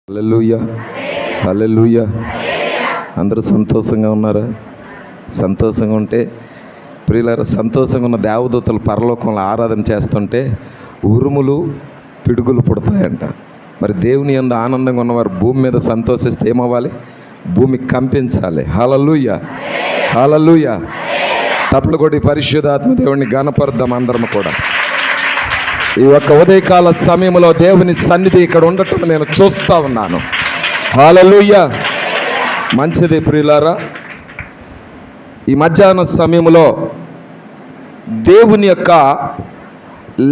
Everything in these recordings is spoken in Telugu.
హల్లెలూయా, హల్లెలూయా. అందరూ సంతోషంగా ఉన్నారా? సంతోషంగా ఉంటే ప్రియులారా, సంతోషంగా ఉన్న దేవదూతలు పరలోకంలో ఆరాధన చేస్తుంటే ఉరుములు పిడుగులు పుడతాయంట. మరి దేవుని యందు ఆనందంగా ఉన్నవారు భూమి మీద సంతోషిస్తే ఏమవ్వాలి? భూమి కంపించాలి. హల్లెలూయా, హల్లెలూయా. తప్పులు కొట్టి పరిశుద్ధాత్మ దేవుడిని ఘనపరుద్దాం అందరం కూడా. ఈ యొక్క ఉదయకాల సమయంలో దేవుని సన్నిధి ఇక్కడ ఉండటం నేను చూస్తూ ఉన్నాను. హల్లెలూయా. మంచిది ప్రియులారా. ఈ మధ్యాహ్న సమయంలో దేవుని యొక్క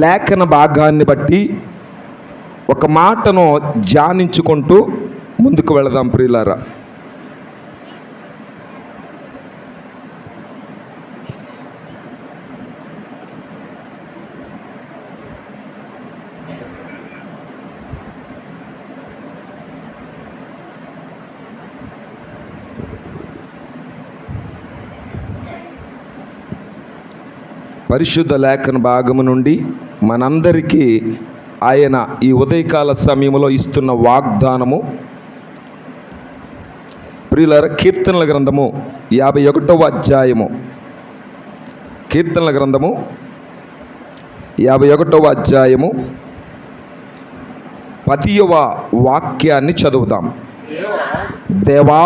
లేఖన భాగాన్ని బట్టి ఒక మాటను ధ్యానించుకుంటూ ముందుకు వెళదాం ప్రియులారా. పరిశుద్ధ లేఖన భాగము నుండి మనందరికీ ఆయన ఈ ఉదయకాల సమయంలో ఇస్తున్న వాగ్దానము ప్రియులారా, కీర్తనల గ్రంథము 51వ అధ్యాయము. కీర్తనల గ్రంథము 51వ అధ్యాయము 10వ వాక్యాన్ని చదువుదాం. దేవా,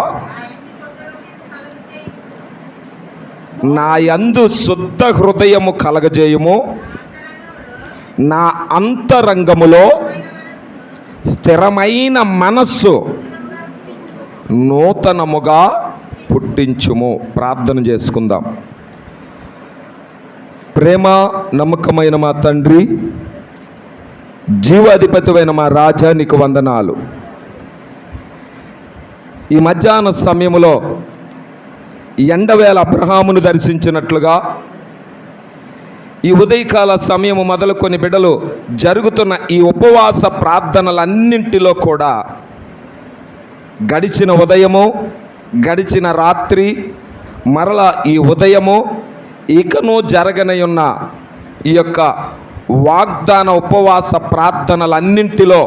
నా యందు శుద్ధ హృదయము కలగజేయుము, నా అంతరంగములో స్థిరమైన మనస్సు నూతనముగా పుట్టించుము. ప్రార్థన చేసుకుందాం. ప్రేమ నమ్మకమైన మా తండ్రి, జీవాధిపతివైన మా రాజా, నీకు వందనాలు. ఈ మధ్యాహ్న సమయంలో ఎండవేళ అబ్రహామును దర్శించినట్లుగా ఈ ఉదయకాల సమయము మొదలుకొని బిడ్డలు జరుగుతున్న ఈ ఉపవాస ప్రార్థనలన్నింటిలో కూడా గడిచిన ఉదయము, గడిచిన రాత్రి, మరలా ఈ ఉదయము, ఇకను జరగనయున్న ఈ యొక్క వాగ్దాన ఉపవాస ప్రార్థనలన్నింటిలో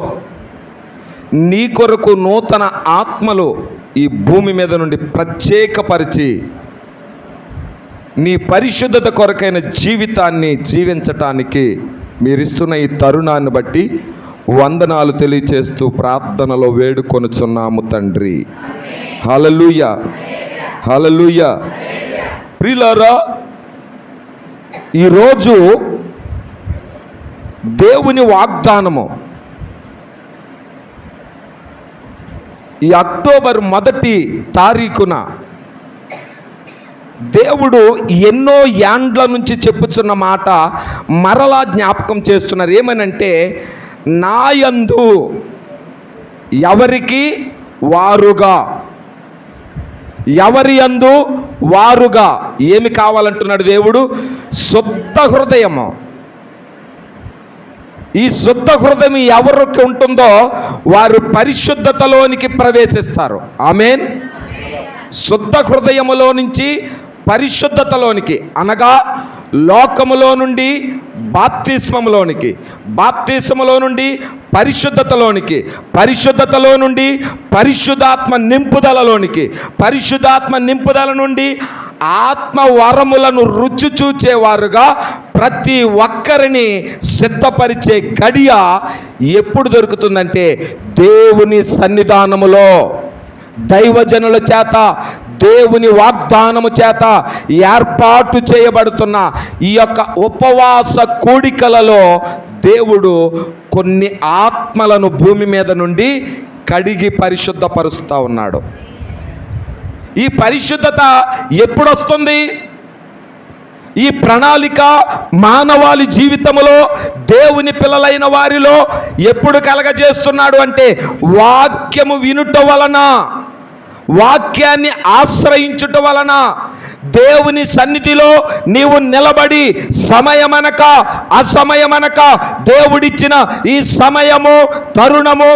నీ కొరకు నూతన ఆత్మలు ఈ భూమి మీద నుండి ప్రత్యేకపరిచి నీ పరిశుద్ధత కొరకైన జీవితాన్ని జీవించటానికి మీరిస్తున్న ఈ తరుణాన్ని బట్టి వందనాలు తెలియచేస్తూ ప్రార్థనలో వేడుకొనుచున్నాము తండ్రి. హల్లెలూయా, హల్లెలూయా. ప్రియులారా, ఈరోజు దేవుని వాగ్దానము ఈ అక్టోబర్ 1వ తారీఖున దేవుడు ఎన్నో యాండ్ల నుంచి చెప్పుచున్న మాట మరలా జ్ఞాపకం చేస్తున్నారు. ఏమనంటే, నా యందు ఎవరికి వారుగా, ఎవరి యందు వారుగా ఏమి కావాలంటున్నాడు దేవుడు? శుద్ధ హృదయము. ఈ శుద్ధ హృదయం ఎవరికి ఉంటుందో వారు పరిశుద్ధతలోనికి ప్రవేశిస్తారు. ఆమేన్. శుద్ధ హృదయములో నుంచి పరిశుద్ధతలోనికి, అనగా లోకములో నుండి బాప్తిస్మములోనికి, బాప్తిస్మములో నుండి పరిశుద్ధతలోనికి, పరిశుద్ధతలో నుండి పరిశుద్ధాత్మ నింపుదలలోనికి, పరిశుద్ధాత్మ నింపుదల నుండి ఆత్మ వరములను రుచి చూచేవారుగా ప్రతి ఒక్కరిని సిద్ధపరిచే గడియ ఎప్పుడు దొరుకుతుందంటే, దేవుని సన్నిధానములో దైవజనుల చేత, దేవుని వాగ్దానము చేత ఏర్పాటు చేయబడుతున్న ఈ యొక్క ఉపవాస కూడికలలో దేవుడు కొన్ని ఆత్మలను భూమి మీద నుండి కడిగి పరిశుద్ధపరుస్తూ ఉన్నాడు. ఈ పరిశుద్ధత ఎప్పుడు వస్తుంది? ఈ ప్రణాళిక మానవాళి జీవితంలో దేవుని పిల్లలైన వారిలో ఎప్పుడు కలగజేస్తున్నాడు అంటే, వాక్యము వినుట వలన, వాక్యాన్ని ఆశ్రయించుట వలన, దేవుని సన్నిధిలో నీవు నిలబడి సమయమనక అసమయమనక దేవుడిచ్చిన ఈ సమయము, తరుణము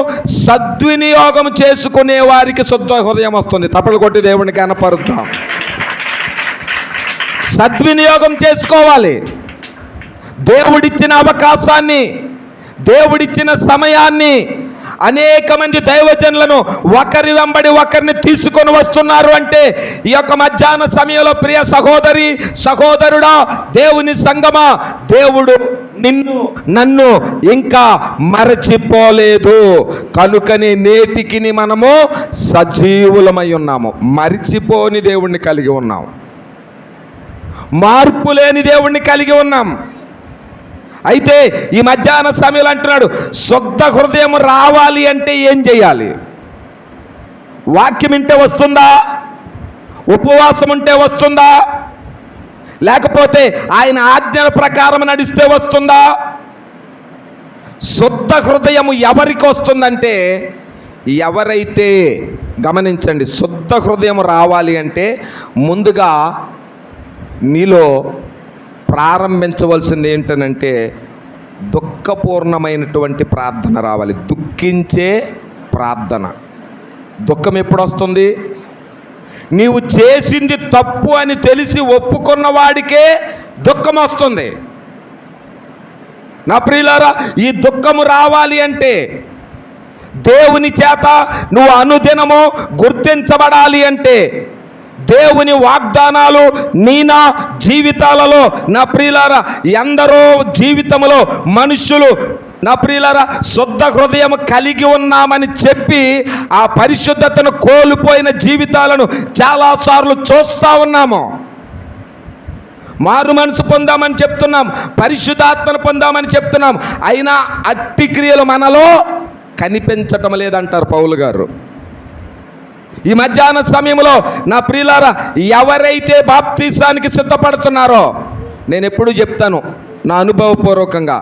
సద్వినియోగం చేసుకునే వారికి శుద్ధ హృదయం వస్తుంది. తప్పలు కొట్టి దేవునికి కనపరుద్దాం. సద్వినియోగం చేసుకోవాలి. దేవుడిచ్చిన అవకాశాన్ని, దేవుడిచ్చిన సమయాన్ని అనేక మంది దైవజనులను ఒకరి వెంబడి ఒకరిని తీసుకొని వస్తున్నారు అంటే ఈ యొక్క మధ్యాహ్న సమయంలో ప్రియ సహోదరి సహోదరుడా, దేవుని సంగమా, దేవుడు నిన్ను నన్ను ఇంకా మరచిపోలేదు. కనుకనే నేటికి మనము సజీవులమై ఉన్నాము. మరిచిపోని దేవుణ్ణి కలిగి ఉన్నాం, మార్పు లేని దేవుణ్ణి కలిగి ఉన్నాం. అయితే ఈ మధ్యాహ్న సమయంలో అంటున్నాడు, శుద్ధ హృదయం రావాలి అంటే ఏం చేయాలి? వాక్యం వింటే వస్తుందా? ఉపవాసం ఉంటే వస్తుందా? లేకపోతే ఆయన ఆజ్ఞల ప్రకారం నడిస్తే వస్తుందా? శుద్ధ హృదయం ఎవరికి వస్తుందంటే, ఎవరైతే, గమనించండి, శుద్ధ హృదయం రావాలి అంటే ముందుగా నీలో ప్రారంభించవలసింది ఏంటనంటే దుఃఖపూర్ణమైనటువంటి ప్రార్థన రావాలి. దుఃఖించే ప్రార్థన. దుఃఖం ఎప్పుడు వస్తుంది? నీవు చేసింది తప్పు అని తెలిసి ఒప్పుకున్న వాడికే దుఃఖం వస్తుంది. నా ప్రియులారా, ఈ దుఃఖము రావాలి అంటే దేవుని చేత నువ్వు అనుదినము గుర్తించబడాలి అంటే దేవుని వాగ్దానాలు నా జీవితాలలో, నా ప్రియులారా, ఎందరో జీవితంలో మనుషులు, నా ప్రియులారా, శుద్ధ హృదయం కలిగి ఉన్నామని చెప్పి ఆ పరిశుద్ధతను కోల్పోయిన జీవితాలను చాలాసార్లు చూస్తూ ఉన్నాము. మారు మనసు పొందామని చెప్తున్నాం, పరిశుద్ధాత్మను పొందామని చెప్తున్నాం, అయినా అట్టి క్రియలు మనలో కనిపించటం లేదంటారు పౌలు గారు. ఈ మధ్యాహ్న సమయంలో నా ప్రియులారా, ఎవరైతే బాప్తీసానికి సిద్ధపడుతున్నారో, నేను ఎప్పుడు చెప్తాను నా అనుభవపూర్వకంగా,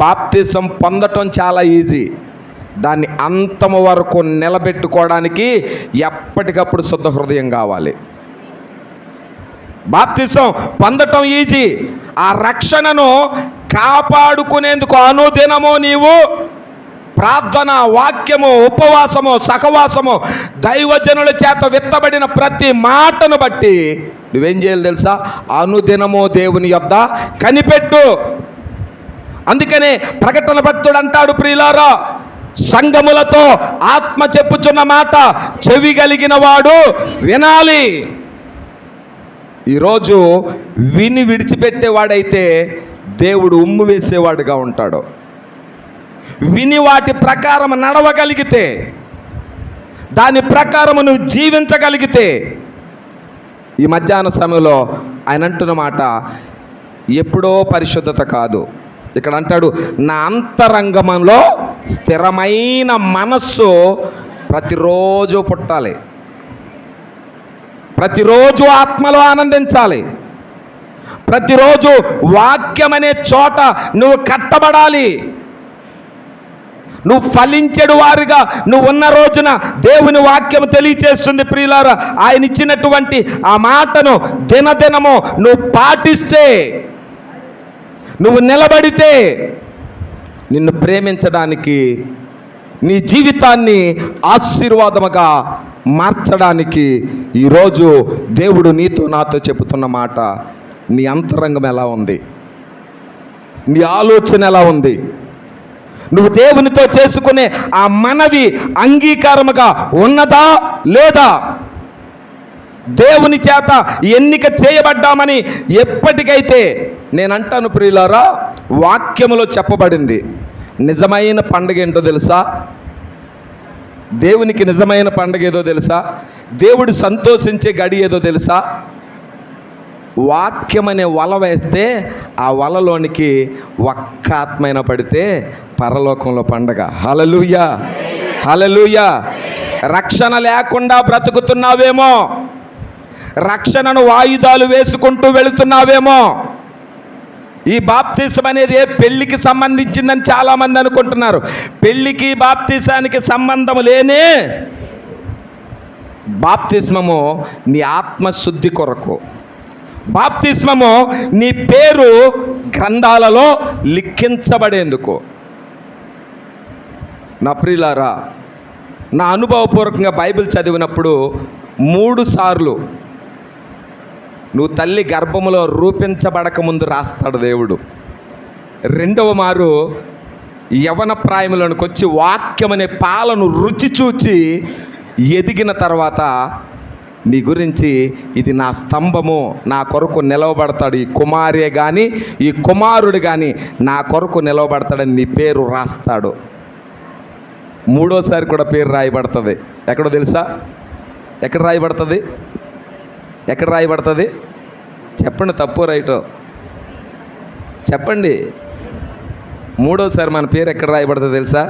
బాప్తీసం పొందటం చాలా ఈజీ. దాన్ని అంతము వరకు నిలబెట్టుకోవడానికి ఎప్పటికప్పుడు శుద్ధ హృదయం కావాలి. బాప్తీసం పొందటం ఈజీ. ఆ రక్షణను కాపాడుకునేందుకు అనుదినము నీవు ప్రార్థన, వాక్యము, ఉపవాసము, సహవాసము, దైవజనుల చేత విత్తబడిన ప్రతి మాటను బట్టి నువ్వేం చేయాలి తెలుసా? అనుదినము దేవుని యొద్ద కనిపెట్టు. అందుకనే ప్రకటన భక్తుడు అంటాడు, ప్రియులారా, సంఘములతో ఆత్మ చెప్పుచున్న మాట చెవి కలిగిన వాడు వినాలి. ఈరోజు విని విడిచిపెట్టేవాడైతే దేవుడు ఉమ్ము వేసేవాడుగా ఉంటాడు. విని వాటి ప్రకారం నడవగలిగితే, దాని ప్రకారం నువ్వు జీవించగలిగితే, ఈ మధ్యాహ్న సమయంలో ఆయన అంటున్న మాట ఎప్పుడో పరిశుద్ధత కాదు. ఇక్కడ అంటాడు, నా అంతరంగంలో స్థిరమైన మనస్సు ప్రతిరోజు పుట్టాలి, ప్రతిరోజు ఆత్మలో ఆనందించాలి, ప్రతిరోజు వాక్యం అనే చోట నువ్వు కట్టబడాలి. నువ్వు ఫలించెడు వారుగా నువ్వు ఉన్న రోజున దేవుని వాక్యం తెలియచేస్తుంది. ప్రియులారా, ఆయన ఇచ్చినటువంటి ఆ మాటను దినదినము నువ్వు పాటిస్తే, నువ్వు నిలబడితే, నిన్ను ప్రేమించడానికి, నీ జీవితాన్ని ఆశీర్వాదముగా మార్చడానికి ఈరోజు దేవుడు నీతో నాతో చెబుతున్న మాట, నీ అంతరంగం ఎలా ఉంది? నీ ఆలోచన ఎలా ఉంది? నువ్వు దేవునితో చేసుకునే ఆ మనవి అంగీకారముగా ఉన్నదా లేదా? దేవుని చేత ఎన్నిక చేయబడ్డామని ఎప్పటికైతే నేనంటాను ప్రియులారా, వాక్యములో చెప్పబడింది. నిజమైన పండుగ ఏంటో తెలుసా? దేవునికి నిజమైన పండుగ ఏదో తెలుసా? దేవుడు సంతోషించే గడి ఏదో తెలుసా? వాక్యం అనే వల వేస్తే ఆ వలలోనికి ఒక్క ఆత్మైన పడితే పరలోకంలో పండగ. హల్లెలూయా, హల్లెలూయా. రక్షణ లేకుండా బ్రతుకుతున్నావేమో, రక్షణను వాయిదాలు వేసుకుంటూ వెళుతున్నావేమో. ఈ బాప్తిసం అనేది పెళ్లికి సంబంధించిందని చాలామంది అనుకుంటున్నారు. పెళ్లికి బాప్తిసానికి సంబంధం లేనే. బాప్తిస్మము నీ ఆత్మశుద్ధి కొరకు, బాప్తిస్మము నీ పేరు గ్రంథాలలో లిఖించబడేందుకు. నా ప్రియులారా, నా అనుభవపూర్వకంగా బైబిల్ చదివినప్పుడు 3 సార్లు నువ్వు తల్లి గర్భములో రూపించబడక ముందు రాస్తాడు దేవుడు. 2వ మారు యవన ప్రాయములోనికి వచ్చి వాక్యం అనే పాలను రుచి చూచి ఎదిగిన తర్వాత నీ గురించి ఇది నా స్తంభము, నా కొరకు నిలవబడతాడు ఈ కుమారే కానీ ఈ కుమారుడు కానీ నా కొరకు నిలవబడతాడని నీ పేరు రాస్తాడు. మూడోసారి కూడా పేరు రాయబడుతుంది. ఎక్కడో తెలుసా? ఎక్కడ రాయబడుతుంది? ఎక్కడ రాయబడుతుంది? చెప్పండి, తప్పు రైటో చెప్పండి. మూడోసారి మన పేరు ఎక్కడ రాయబడుతుంది తెలుసా?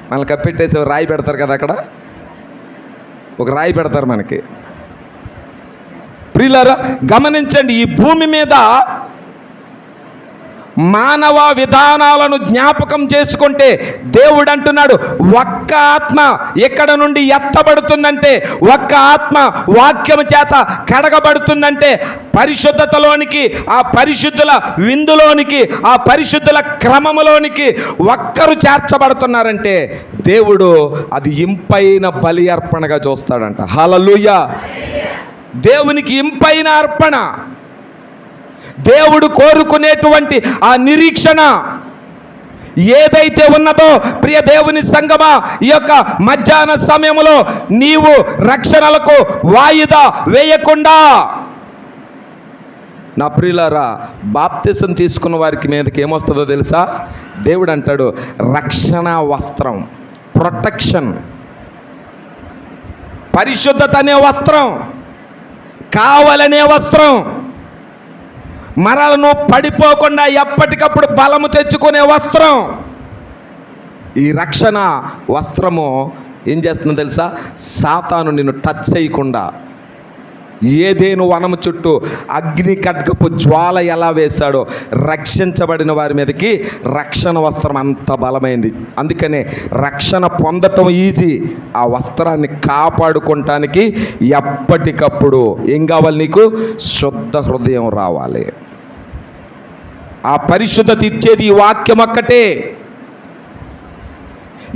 మనల్ని కప్పెట్టేసి రాయి పెడతారు కదా, అక్కడ ఒక రాయి పెడతారు మనకి. ప్రియులారా గమనించండి, ఈ భూమి మీద మానవ విధానాలను జ్ఞాపకం చేసుకుంటే దేవుడు అంటున్నాడు, ఒక్క ఆత్మ ఎక్కడ నుండి ఎత్తబడుతుందంటే, ఒక్క ఆత్మ వాక్యము చేత కడగబడుతుందంటే పరిశుద్ధతలోనికి, ఆ పరిశుద్ధుల విందులోనికి, ఆ పరిశుద్ధుల క్రమములోనికి ఒక్కరు చేర్చబడుతున్నారంటే దేవుడు అది ఇంపైన బలి అర్పణగా చూస్తాడంట. హల్లెలూయా! దేవునికి ఇంపైన అర్పణ, దేవుడు కోరుకునేటువంటి ఆ నిరీక్షణ ఏదైతే ఉన్నదో ప్రియ దేవుని సంగమా, ఈ యొక్క మధ్యాహ్న సమయంలో నీవు రక్షణలకు వాయిదా వేయకుండా, నా ప్రియులారా, బాప్తిసం తీసుకున్న వారికి మీదకి ఏమొస్తుందో తెలుసా? దేవుడు అంటాడు రక్షణ వస్త్రం, ప్రొటెక్షన్, పరిశుద్ధత అనే వస్త్రం, కావలనే వస్త్రం, మరలను పడిపోకుండా ఎప్పటికప్పుడు బలము తెచ్చుకునే వస్త్రం. ఈ రక్షణ వస్త్రము ఏం చేస్తుందో తెలుసా? సాతాను నిన్ను టచ్ చేయకుండా, ఏదేను వనము చుట్టూ అగ్ని ఖడ్గపు జ్వాల ఎలా వేశాడో రక్షించబడిన వారి మీదకి రక్షణ వస్త్రం అంత బలమైంది. అందుకనే రక్షణ పొందటం ఈజీ, ఆ వస్త్రాన్ని కాపాడుకోవటానికి ఎప్పటికప్పుడు ఏం కావాలి? నీకు శుద్ధ హృదయం రావాలి. ఆ పరిశుద్ధత ఇచ్చేది ఈ వాక్యం ఒక్కటే.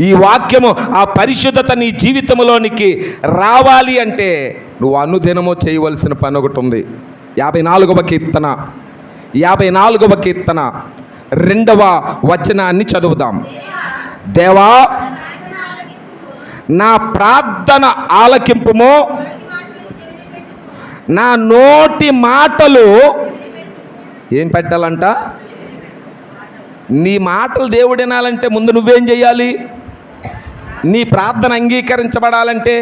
ఈ వాక్యము, ఆ పరిశుద్ధత నీ జీవితంలోనికి రావాలి అంటే నువ్వు అనుదినము చేయవలసిన పని ఒకటి ఉంది. 54వ కీర్తన 2వ వచనాన్ని చదువుదాం. దేవా నా ప్రార్థన ఆలకింపుము, నా నోటి మాటలు ఏం పెట్టాలంట? నీ మాటలు దేవుడు వినాలంటే ముందు నువ్వేం చేయాలి? నీ ప్రార్థన అంగీకరించబడాలంటే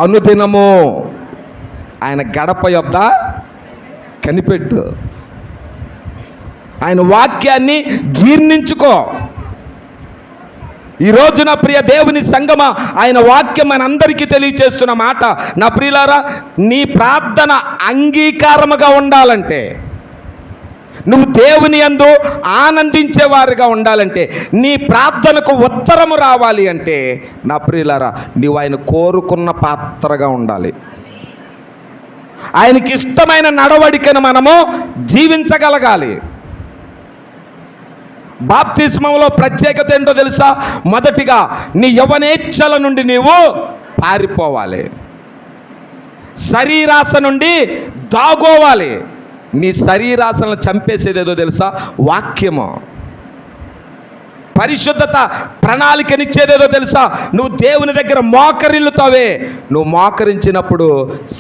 అనుదినము ఆయన గడప యొద్ద కనిపెట్టు, ఆయన వాక్యాన్ని జీర్ణించుకో. ఈ రోజున ప్రియ దేవుని సంగమా, ఆయన వాక్యం మనందరికీ తెలియచేస్తున్న మాట, నా ప్రియులారా, నీ ప్రార్థన అంగీకారముగా ఉండాలంటే, నువ్వు దేవుని యందు ఆనందించేవారుగా ఉండాలంటే, నీ ప్రార్థనకు ఉత్తరము రావాలి అంటే, నా ప్రియులారా, నీవు ఆయన కోరుకున్న పాత్రగా ఉండాలి. ఆయనకి ఇష్టమైన నడవడికను మనము జీవించగలగాలి. బాప్తిస్మంలో ప్రత్యేకత ఏంటో తెలుసా? మొదటిగా నీ యవ్వనేచ్ఛల నుండి నీవు పారిపోవాలి, శరీరాశ నుండి దాగోవాలి. నీ శరీరాశలను చంపేసేదేదో తెలుసా? వాక్యము. పరిశుద్ధత ప్రణాళికనిచ్చేదేదో తెలుసా? నువ్వు దేవుని దగ్గర మోకరిల్లుతావే. నువ్వు మోకరించినప్పుడు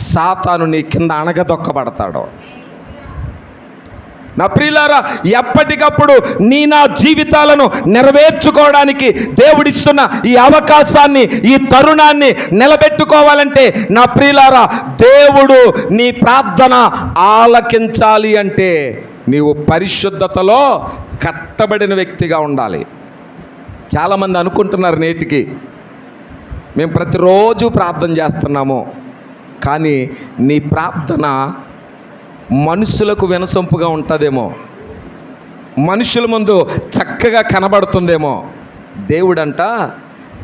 సాతాను నీ కింద అణగదొక్కబడతాడు. నా ప్రియులారా, ఎప్పటికప్పుడు నా జీవితాలను నెరవేర్చుకోవడానికి దేవుడిస్తున్న ఈ అవకాశాన్ని, ఈ తరుణాన్ని నిలబెట్టుకోవాలంటే, నా ప్రియులారా, దేవుడు నీ ప్రార్థన ఆలకించాలి అంటే నీవు పరిశుద్ధతలో కట్టబడిన వ్యక్తిగా ఉండాలి. చాలామంది అనుకుంటున్నారు నేటికి, మేము ప్రతిరోజు ప్రార్థన చేస్తున్నాము, కానీ నీ ప్రార్థన మనుషులకు వినసొంపుగా ఉంటుందేమో, మనుషుల ముందు చక్కగా కనబడుతుందేమో. దేవుడంట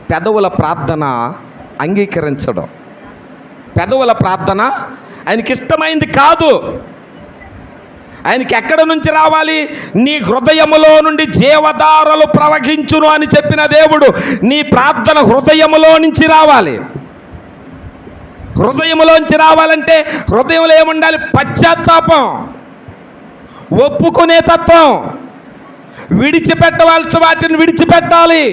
పెదవుల ప్రార్థన అంగీకరించడం. పెదవుల ప్రార్థన ఆయనకి ఇష్టమైంది కాదు. ఆయనకి ఎక్కడ నుంచి రావాలి? నీ హృదయములో నుండి జీవధారలు ప్రవహించును అని చెప్పిన దేవుడు, నీ ప్రార్థన హృదయములో నుంచి రావాలి. హృదయంలోంచి రావాలంటే హృదయంలో ఏముండాలి? పశ్చాత్తాపం, ఒప్పుకునే తత్వం. విడిచిపెట్టవలసిన వాటిని విడిచిపెట్టాలి.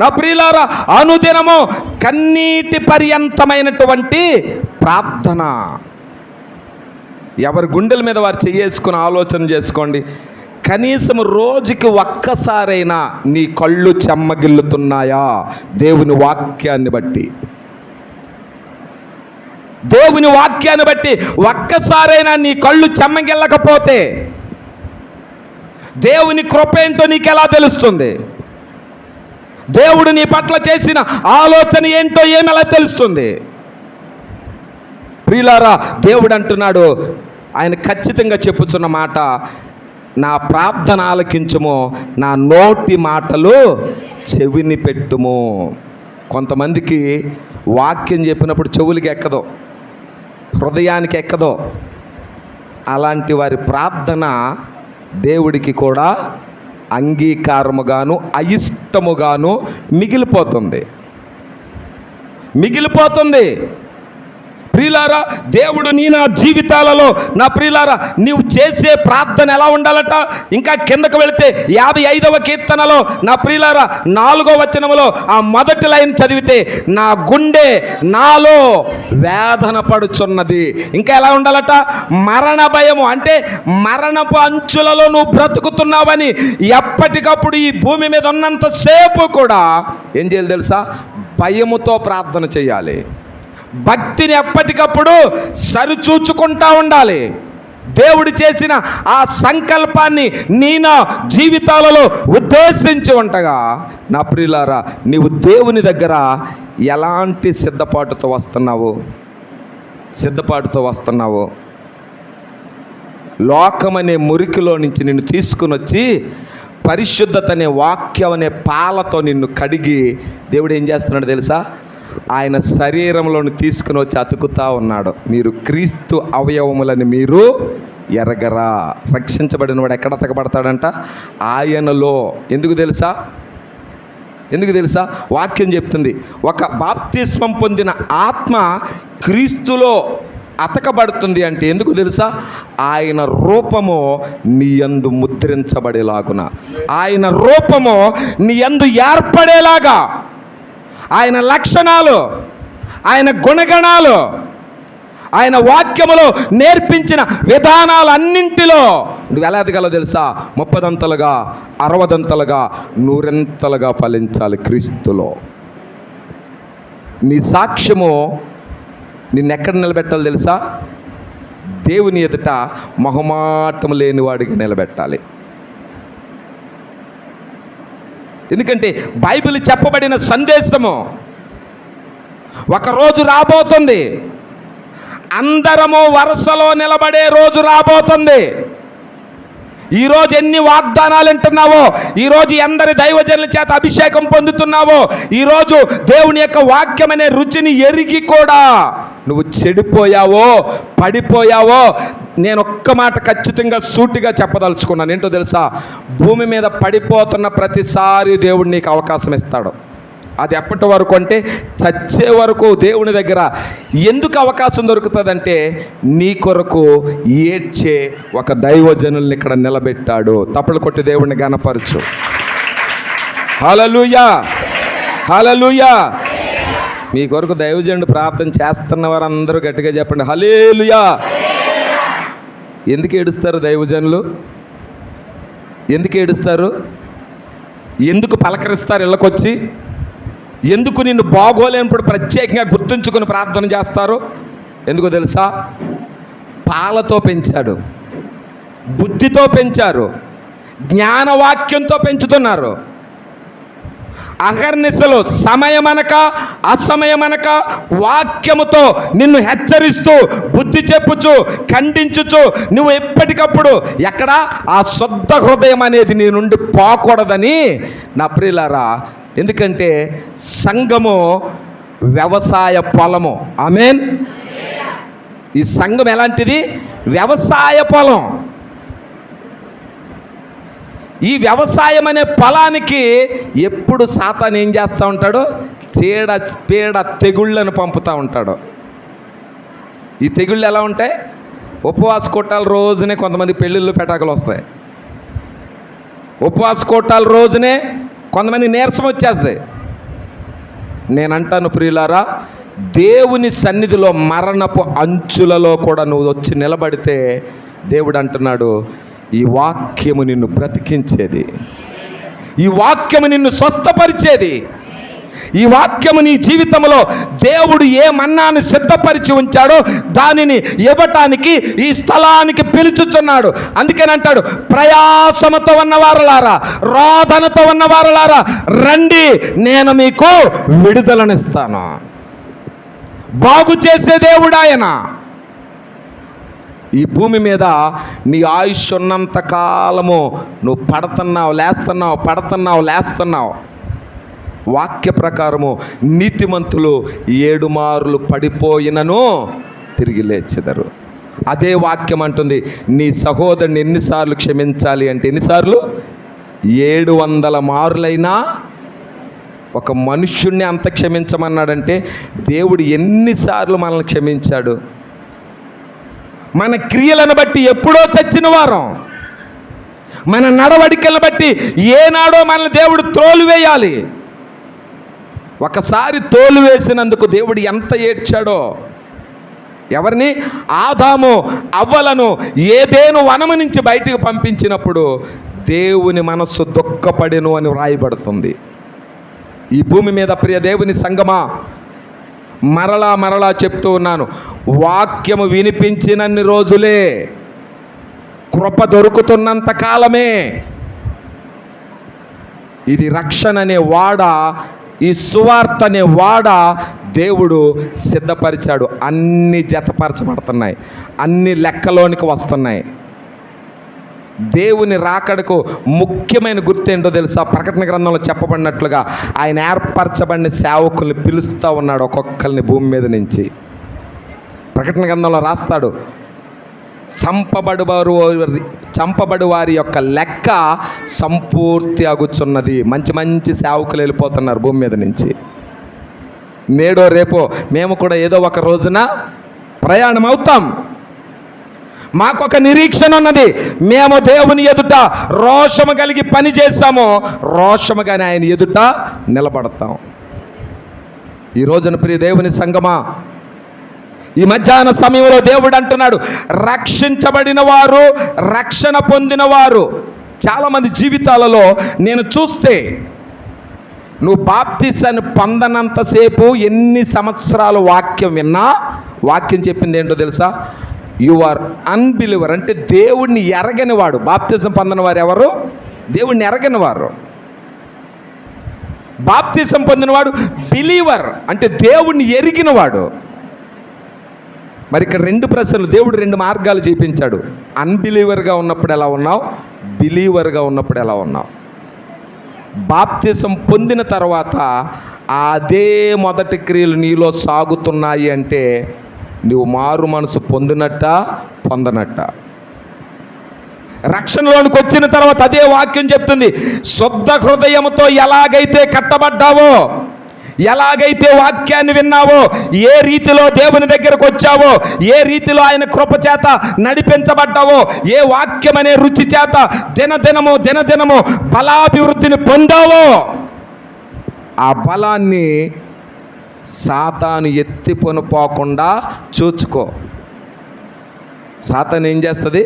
నా ప్రియులారా, అనుదినము కన్నీటి పర్యంతమైనటువంటి ప్రార్థన. ఎవరి గుండెల మీద వారు చేసుకుని ఆలోచన చేసుకోండి. కనీసం రోజుకి ఒక్కసారైనా నీ కళ్ళు చెమ్మగిల్లుతున్నాయా? దేవుని వాక్యాన్ని బట్టి, దేవుని వాక్యాన్ని బట్టి ఒక్కసారైనా నీ కళ్ళు చెమ్మగిల్లకపోతే దేవుని కృప ఏంటో నీకు ఎలా తెలుస్తుంది? దేవుడు నీ పట్ల చేసిన ఆలోచన ఏంటో ఏమెలా తెలుస్తుంది? ప్రియులారా, దేవుడు అంటున్నాడు, ఆయన ఖచ్చితంగా చెప్పుచున్న మాట, నా ప్రార్థన ఆలకించుము, నా నోటి మాటలు చెవిని పెట్టుము. కొంతమందికి వాక్యం చెప్పినప్పుడు చెవులకి ఎక్కదో, హృదయానికి ఎక్కదో. అలాంటి వారి ప్రార్థన దేవుడికి కూడా అంగీకారముగాను అయిష్టముగాను మిగిలిపోతుంది. ప్రియులారా, దేవుడు నా జీవితాలలో, నా ప్రియులారా, నీవు చేసే ప్రార్థన ఎలా ఉండాలట? ఇంకా కిందకు వెళితే 55వ కీర్తనలో నా ప్రియులారా 4వ వచనములో ఆ మొదటి లైన్ చదివితే, నా గుండె నాలో వేదన పడుచున్నది. ఇంకా ఎలా ఉండాలట? మరణ భయము, అంటే మరణపు అంచులలో నువ్వు బ్రతుకుతున్నావని ఎప్పటికప్పుడు ఈ భూమి మీద ఉన్నంతసేపు కూడా ఏం చేయాలి తెలుసా? భయముతో ప్రార్థన చేయాలి. భక్తిని ఎప్పటికప్పుడు సరిచూచుకుంటా ఉండాలి. దేవుడు చేసిన ఆ సంకల్పాన్ని నా జీవితాలలో ఉద్దేశించి ఉండగా, నా ప్రియులారా, నీవు దేవుని దగ్గర ఎలాంటి సిద్ధపాటుతో వస్తున్నావు? లోకమనే మురికిలో నుంచి నిన్ను తీసుకుని వచ్చి పరిశుద్ధత అనే వాక్యం అనే పాలతో నిన్ను కడిగి దేవుడు ఏం చేస్తున్నాడు తెలుసా? ఆయన శరీరంలోని తీసుకుని వచ్చి అతుకుతా ఉన్నాడు. మీరు క్రీస్తు అవయవములని మీరు ఎరగరా? రక్షించబడిన వాడు ఎక్కడ అతకబడతాడంట? ఆయనలో. ఎందుకు తెలుసా? వాక్యం చెప్తుంది, ఒక బాప్తిస్మం పొందిన ఆత్మ క్రీస్తులో అతకబడుతుంది అంటే ఎందుకు తెలుసా? ఆయన రూపము నీ యందు ముద్రించబడేలాగున, ఆయన రూపము నీ యందు ఏర్పడేలాగా, ఆయన లక్షణాలు, ఆయన గుణగణాలు, ఆయన వాక్యములో నేర్పించిన విధానాలన్నింటిలో నువ్వు ఎలా ఎదగాలో తెలుసా? 30దంతలుగా, 60దంతలుగా, 100ంతలుగా ఫలించాలి క్రీస్తులో. నీ సాక్ష్యము నిన్నెక్కడ నిలబెట్టాలి తెలుసా? దేవుని ఎదుట మొహమాటం లేనివాడిగా నిలబెట్టాలి. ఎందుకంటే బైబిల్ చెప్పబడిన సందేశము ఒక రోజు రాబోతుంది. అందరము వరుసలో నిలబడే రోజు రాబోతుంది. ఈరోజు ఎన్ని వాగ్దానాలు వింటున్నావో, ఈరోజు ఎందరి దైవజనుల చేత అభిషేకం పొందుతున్నావో, ఈరోజు దేవుని యొక్క వాక్యం అనే రుచిని ఎరిగి కూడా నువ్వు చెడిపోయావో, పడిపోయావో, నేను ఒక్క మాట ఖచ్చితంగా సూటిగా చెప్పదలుచుకున్నాను. ఏంటో తెలుసా? భూమి మీద పడిపోతున్న ప్రతిసారి దేవుడు నీకు అవకాశం ఇస్తాడు. అది ఎప్పటి వరకు అంటే చచ్చే వరకు దేవుని దగ్గర ఎందుకు అవకాశం దొరుకుతుందంటే, నీ కొరకు ఏడ్చే ఒక దైవజనుల్ని ఇక్కడ నిలబెట్టాడు. తప్పలు కొట్టి దేవుడిని గణపరచు. హల్లెలూయా, హల్లెలూయా. మీ కొరకు దైవజనుడు ప్రార్థన చేస్తున్న వారందరూ గట్టిగా చెప్పండి, హల్లెలూయా. ఎందుకు ఏడుస్తారు దైవజనులు? ఎందుకు పలకరిస్తారు ఇళ్ళకొచ్చి? ఎందుకు నిన్ను బాగోలేనప్పుడు ప్రత్యేకంగా గుర్తుంచుకొని ప్రార్థన చేస్తారు? ఎందుకో తెలుసా? పాలతో పెంచాడు, బుద్ధితో పెంచారు, జ్ఞానవాక్యంతో పెంచుతున్నారు. అహర్నిశలు సమయమనక అసమయమనక వాక్యముతో నిన్ను హెచ్చరిస్తూ, బుద్ధి చెప్పుచు, ఖండించుచు, నువ్వు ఎప్పటికప్పుడు ఎక్కడ ఆ శుద్ధ హృదయం అనేది నీ నుండి పోకూడదని నా ప్రియులారా. ఎందుకంటే సంఘము వ్యవసాయ పొలము. ఆమేన్. ఈ సంఘం ఎలాంటిది? వ్యవసాయ పొలం. ఈ వ్యవసాయం అనే పొలానికి ఎప్పుడు సాతాను ఏం చేస్తూ ఉంటాడు? చీడ పీడ తెగుళ్ళను పంపుతూ ఉంటాడు. ఈ తెగుళ్ళు ఎలా ఉంటాయి? ఉపవాస కొట్టాల రోజునే కొంతమంది పెళ్ళిళ్ళు పెటాకులు వస్తాయి. ఉపవాస కోటాల రోజునే కొంతమంది నీరసం వచ్చేస్తుంది. నేనంటాను ప్రియులారా, దేవుని సన్నిధిలో మరణపు అంచులలో కూడా నువ్వు వచ్చి నిలబడితే దేవుడు అంటున్నాడు, ఈ వాక్యము నిన్ను బ్రతికించేది, ఈ వాక్యము నిన్ను స్వస్థపరిచేది, ఈ వాక్యము నీ జీవితంలో దేవుడు ఏ మన్నాను సిద్ధపరిచి ఉంచాడో దానిని ఇవ్వటానికి ఈ స్థలానికి పిలుచుచున్నాడు. అందుకేనంటాడు, ప్రయాసముతో ఉన్నవారులారా, రోదనతో ఉన్నవారులారా రండి, నేను మీకు విడుదలనిస్తాను. బాగు చేసే దేవుడు ఆయన. ఈ భూమి మీద నీ ఆయుష్ ఉన్నంత కాలము నువ్వు పడుతున్నావు లేస్తున్నావు. వాక్య ప్రకారము నీతిమంతులు 7 మార్లు పడిపోయినను తిరిగి లేచెదరు. అదే వాక్యం అంటుంది, నీ సహోదరుని ఎన్నిసార్లు క్షమించాలి అంటే ఎన్నిసార్లు? 700 మార్లైనా. ఒక మనుష్యుణ్ణి అంత క్షమించమన్నాడంటే దేవుడు ఎన్నిసార్లు మనల్ని క్షమించాడు? మన క్రియలను బట్టి ఎప్పుడో చచ్చిన వారం, మన నడవడికలను బట్టి ఏనాడో మనల్ని దేవుడు త్రోలివేయాలి. ఒకసారి తోలువేసినందుకు దేవుడు ఎంత ఏడ్చాడో. ఎవరిని? ఆదాము అవ్వలను ఏదేను వనము నుంచి బయటికి పంపించినప్పుడు దేవుని మనస్సు దుఃఖపడెను అని వ్రాయబడుతుంది. ఈ భూమి మీద ప్రియ దేవుని సంగమా, మరలా చెప్తూ ఉన్నాను, వాక్యము వినిపించినన్ని రోజులే, కృప దొరుకుతున్నంత కాలమే. ఇది రక్షణ అనే వాడ, ఈ సువార్త అనే వాడ దేవుడు సిద్ధపరిచాడు. అన్ని జతపరచబడుతున్నాయి, అన్ని లెక్కలోనికి వస్తున్నాయి. దేవుని రాకడకు ముఖ్యమైన గుర్తు ఏంటో తెలుసా? ప్రకటన గ్రంథంలో చెప్పబడినట్లుగా ఆయన ఏర్పరచబడిన సేవకుల్ని పిలుస్తూ ఉన్నాడు, ఒక్కొక్కరిని భూమి మీద నుంచి. ప్రకటన గ్రంథంలో రాస్తాడు, చంపబడు వారి యొక్క లెక్క సంపూర్తి అగుచున్నది. మంచి సేవకులు వెళ్ళిపోతున్నారు భూమి మీద నుంచి. నేడో రేపో మేము కూడా ఏదో ఒక రోజున ప్రయాణం అవుతాం. మాకొక నిరీక్షణ ఉన్నది, మేము దేవుని ఎదుట రోషము కలిగి పని చేస్తామో రోషముగానే ఆయన ఎదుట నిలబడతాం. ఈ రోజున ప్రియ దేవుని సంగమా, ఈ మధ్యాహ్న సమయంలో దేవుడు అంటున్నాడు, రక్షించబడిన వారు, రక్షణ పొందిన వారు. చాలామంది జీవితాలలో నేను చూస్తే, నువ్వు బాప్తిసాన్ని పొందనంతసేపు ఎన్ని సంవత్సరాలు వాక్యం విన్నా, వాక్యం చెప్పింది ఏంటో తెలుసా? యు ఆర్ అన్బిలీవర్, అంటే దేవుణ్ణి ఎరగని వాడు. బాప్తిజం పొందిన వారు ఎవరు? దేవుణ్ణి ఎరగని వారు. బాప్తిజం పొందినవాడు బిలీవర్, అంటే దేవుణ్ణి ఎరిగినవాడు. మరి ఇక్కడ 2 ప్రశ్నలు, దేవుడు 2 మార్గాలు చూపించాడు. అన్బిలీవర్గా ఉన్నప్పుడు ఎలా ఉన్నావు, బిలీవర్గా ఉన్నప్పుడు ఎలా ఉన్నావు. బాప్తిజం పొందిన తర్వాత అదే మొదటి క్రియలు నీలో సాగుతున్నాయి అంటే నువ్వు మారు మనసు పొందనట్ట. రక్షణలోనికి వచ్చిన తర్వాత అదే వాక్యం చెప్తుంది, శుద్ధ హృదయముతో ఎలాగైతే కట్టబడ్డావో, ఎలాగైతే వాక్యాన్ని విన్నావో, ఏ రీతిలో దేవుని దగ్గరకు వచ్చావో, ఏ రీతిలో ఆయన కృప చేత నడిపించబడ్డావో, ఏ వాక్యం అనే రుచి చేత దినదినము బలాభివృద్ధిని పొందావో, ఆ బలాన్ని సాతాను ఎత్తిపోనుపోకుండా చూచుకో. సాతాను ఏం చేస్తుంది?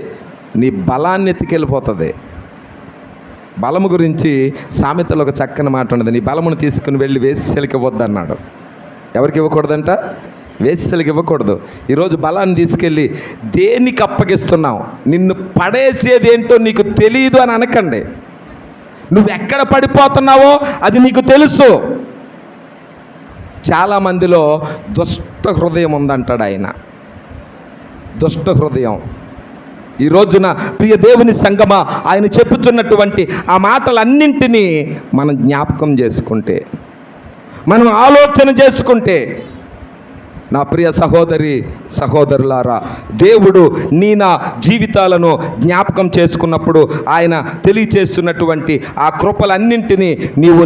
నీ బలాన్ని ఎత్తికెళ్ళిపోతుంది. బలము గురించి సామెతలో ఒక చక్కని మాట ఉన్నది, నీ బలమును తీసుకుని వెళ్ళి వేశ్యలకి ఇవ్వద్దు అన్నాడు. ఎవరికి ఇవ్వకూడదంట? వేశ్యలకి ఇవ్వకూడదు. ఈరోజు బలాన్ని తీసుకెళ్ళి దేనికి అప్పగిస్తున్నావు? నిన్ను పడేసేది ఏంటో నీకు తెలియదు అని అనకండి. నువ్వు ఎక్కడ పడిపోతున్నావో అది నీకు తెలుసు. చాలామందిలో దుష్ట హృదయం ఉందంటాడు ఆయన. దుష్ట హృదయం. ఈ రోజున ప్రియ దేవుని సంగమా, ఆయన చెప్పుచున్నటువంటి ఆ మాటలన్నింటినీ మనం జ్ఞాపకం చేసుకుంటే, మనం ఆలోచన చేసుకుంటే, నా ప్రియ సహోదరులారా, దేవుడు నా జీవితాలను జ్ఞాపకం చేసుకున్నప్పుడు ఆయన తెలియచేస్తున్నటువంటి ఆ కృపలన్నింటినీ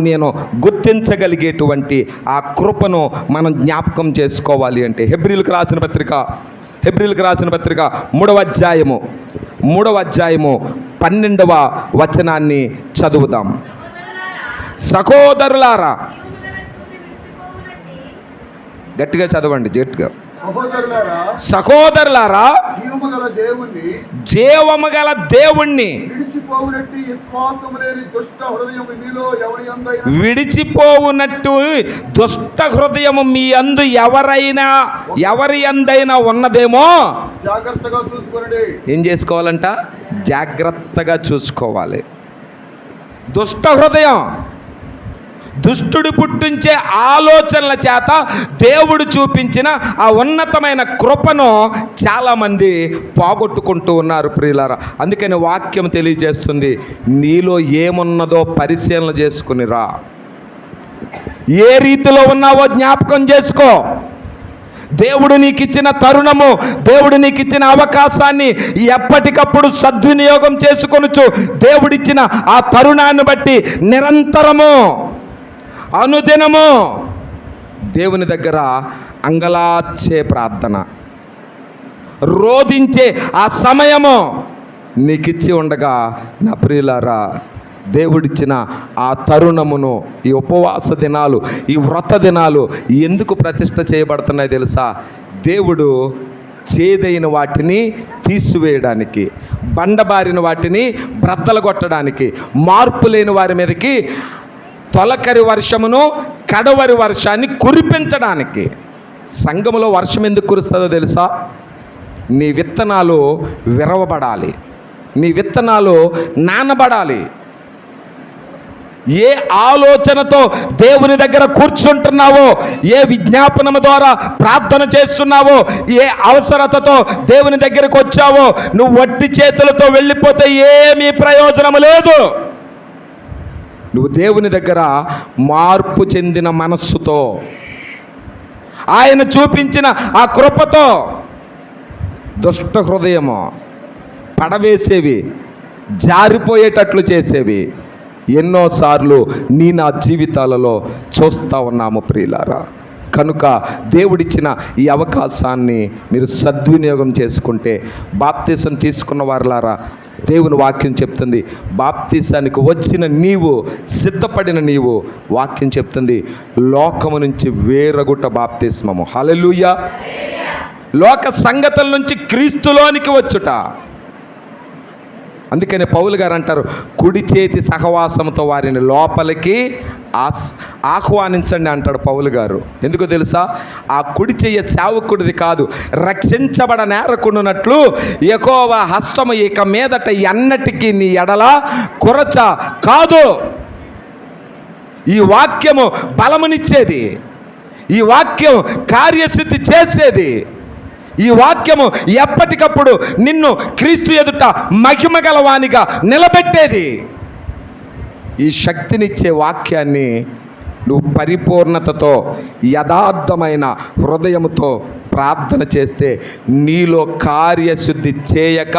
నేను గుర్తించగలిగేటువంటి ఆ కృపను మనం జ్ఞాపకం చేసుకోవాలి అంటే హెబ్రీలకు రాసిన పత్రిక 3వ అధ్యాయము 12వ వచనాన్ని చదువుదాం. సహోదరులారా, గట్టిగా చదవండి, గట్టిగా. సహోదరులారా, జీవము గల దేవుణ్ణి విడిచిపోవునట్టు దుష్ట హృదయము మీ అందు ఎవరి అందైనా ఉన్నదేమో జాగ్రత్తగా చూసుకోండి. ఏం చేసుకోవాలంట? జాగ్రత్తగా చూసుకోవాలి. దుష్ట హృదయం, దుష్టుడు పుట్టించే ఆలోచనల చేత దేవుడు చూపించిన ఆ ఉన్నతమైన కృపను చాలామంది పోగొట్టుకుంటూ ఉన్నారు ప్రియులారా. అందుకని వాక్యం తెలియజేస్తుంది, నీలో ఏమున్నదో పరిశీలన చేసుకునిరా. ఏ రీతిలో ఉన్నావో జ్ఞాపకం చేసుకో. దేవుడు నీకు ఇచ్చిన తరుణము, దేవుడు నీకు ఇచ్చిన అవకాశాన్ని ఎప్పటికప్పుడు సద్వినియోగం చేసుకొనుచు దేవుడిచ్చిన ఆ తరుణాన్ని బట్టి నిరంతరము అనుదినము దేవుని దగ్గర అంగలార్చే ప్రార్థన, రోధించే ఆ సమయము నీకిచ్చి ఉండగా నా ప్రియులారా, దేవుడిచ్చిన ఆ తరుణమును, ఈ ఉపవాస దినాలు, ఈ వ్రత దినాలు ఎందుకు ప్రతిష్ఠ చేయబడుతున్నాయి తెలుసా? దేవుడు చేదైన వాటిని తీసివేయడానికి, బండబారిన వాటిని బ్రద్దలు కొట్టడానికి, మార్పు లేని వారి మీదకి తొలకరి వర్షమును కడవరి వర్షాన్ని కురిపించడానికి. సంఘములో వర్షం ఎందుకు కురుస్తుందో తెలుసా? నీ విత్తనాలు విరవబడాలి, నీ విత్తనాలు నానబడాలి. ఏ ఆలోచనతో దేవుని దగ్గర కూర్చుంటున్నావో, ఏ విజ్ఞాపనము ద్వారా ప్రార్థన చేస్తున్నావో, ఏ అవసరతతో దేవుని దగ్గరకు వచ్చావో, నువ్వు వట్టి చేతులతో వెళ్ళిపోతే ఏమీ ప్రయోజనము లేదు. నువ్వు దేవుని దగ్గర మార్పు చెందిన మనస్సుతో, ఆయన చూపించిన ఆ కృపతో, దుష్ట హృదయము పడవేసేవి, జారిపోయేటట్లు చేసేవి ఎన్నోసార్లు నా జీవితాలలో చూస్తూ ఉన్నాము ప్రియులారా. కనుక దేవుడిచ్చిన ఈ అవకాశాన్ని మీరు సద్వినియోగం చేసుకుంటే, బాప్తీసం తీసుకున్న వారులారా, దేవుని వాక్యం చెప్తుంది, బాప్తీసానికి వచ్చిన నీవు, సిద్ధపడిన నీవు, వాక్యం చెప్తుంది, లోకము నుంచి వేరగుట బాప్తిస్మము. హల్లెలూయా. లోక సంగతుల నుంచి క్రీస్తులోనికి వచ్చుట. అందుకని పౌలు గారు అంటారు, కుడి చేతి సహవాసంతో వారిని లోపలికి ఆహ్వానించండి అంటాడు పౌలు గారు. ఎందుకో తెలుసా? ఆ కుడి చెయ్య సేవకుడిది కాదు, రక్షించబడ నేరకుండునట్లు యెహోవా హస్తము ఇక మీదట ఎన్నటికీ నీ ఎడల కొరచ కాదు. ఈ వాక్యము బలమునిచ్చేది, ఈ వాక్యం కార్యసిద్ధి చేసేది, ఈ వాక్యము ఎప్పటికప్పుడు నిన్ను క్రీస్తు ఎదుట మహిమ గలవానిగా నిలబెట్టేది. ఈ శక్తినిచ్చే వాక్యాన్ని నువ్వు పరిపూర్ణతతో, యథార్థమైన హృదయముతో ప్రార్థన చేస్తే నీలో కార్యశుద్ధి చేయక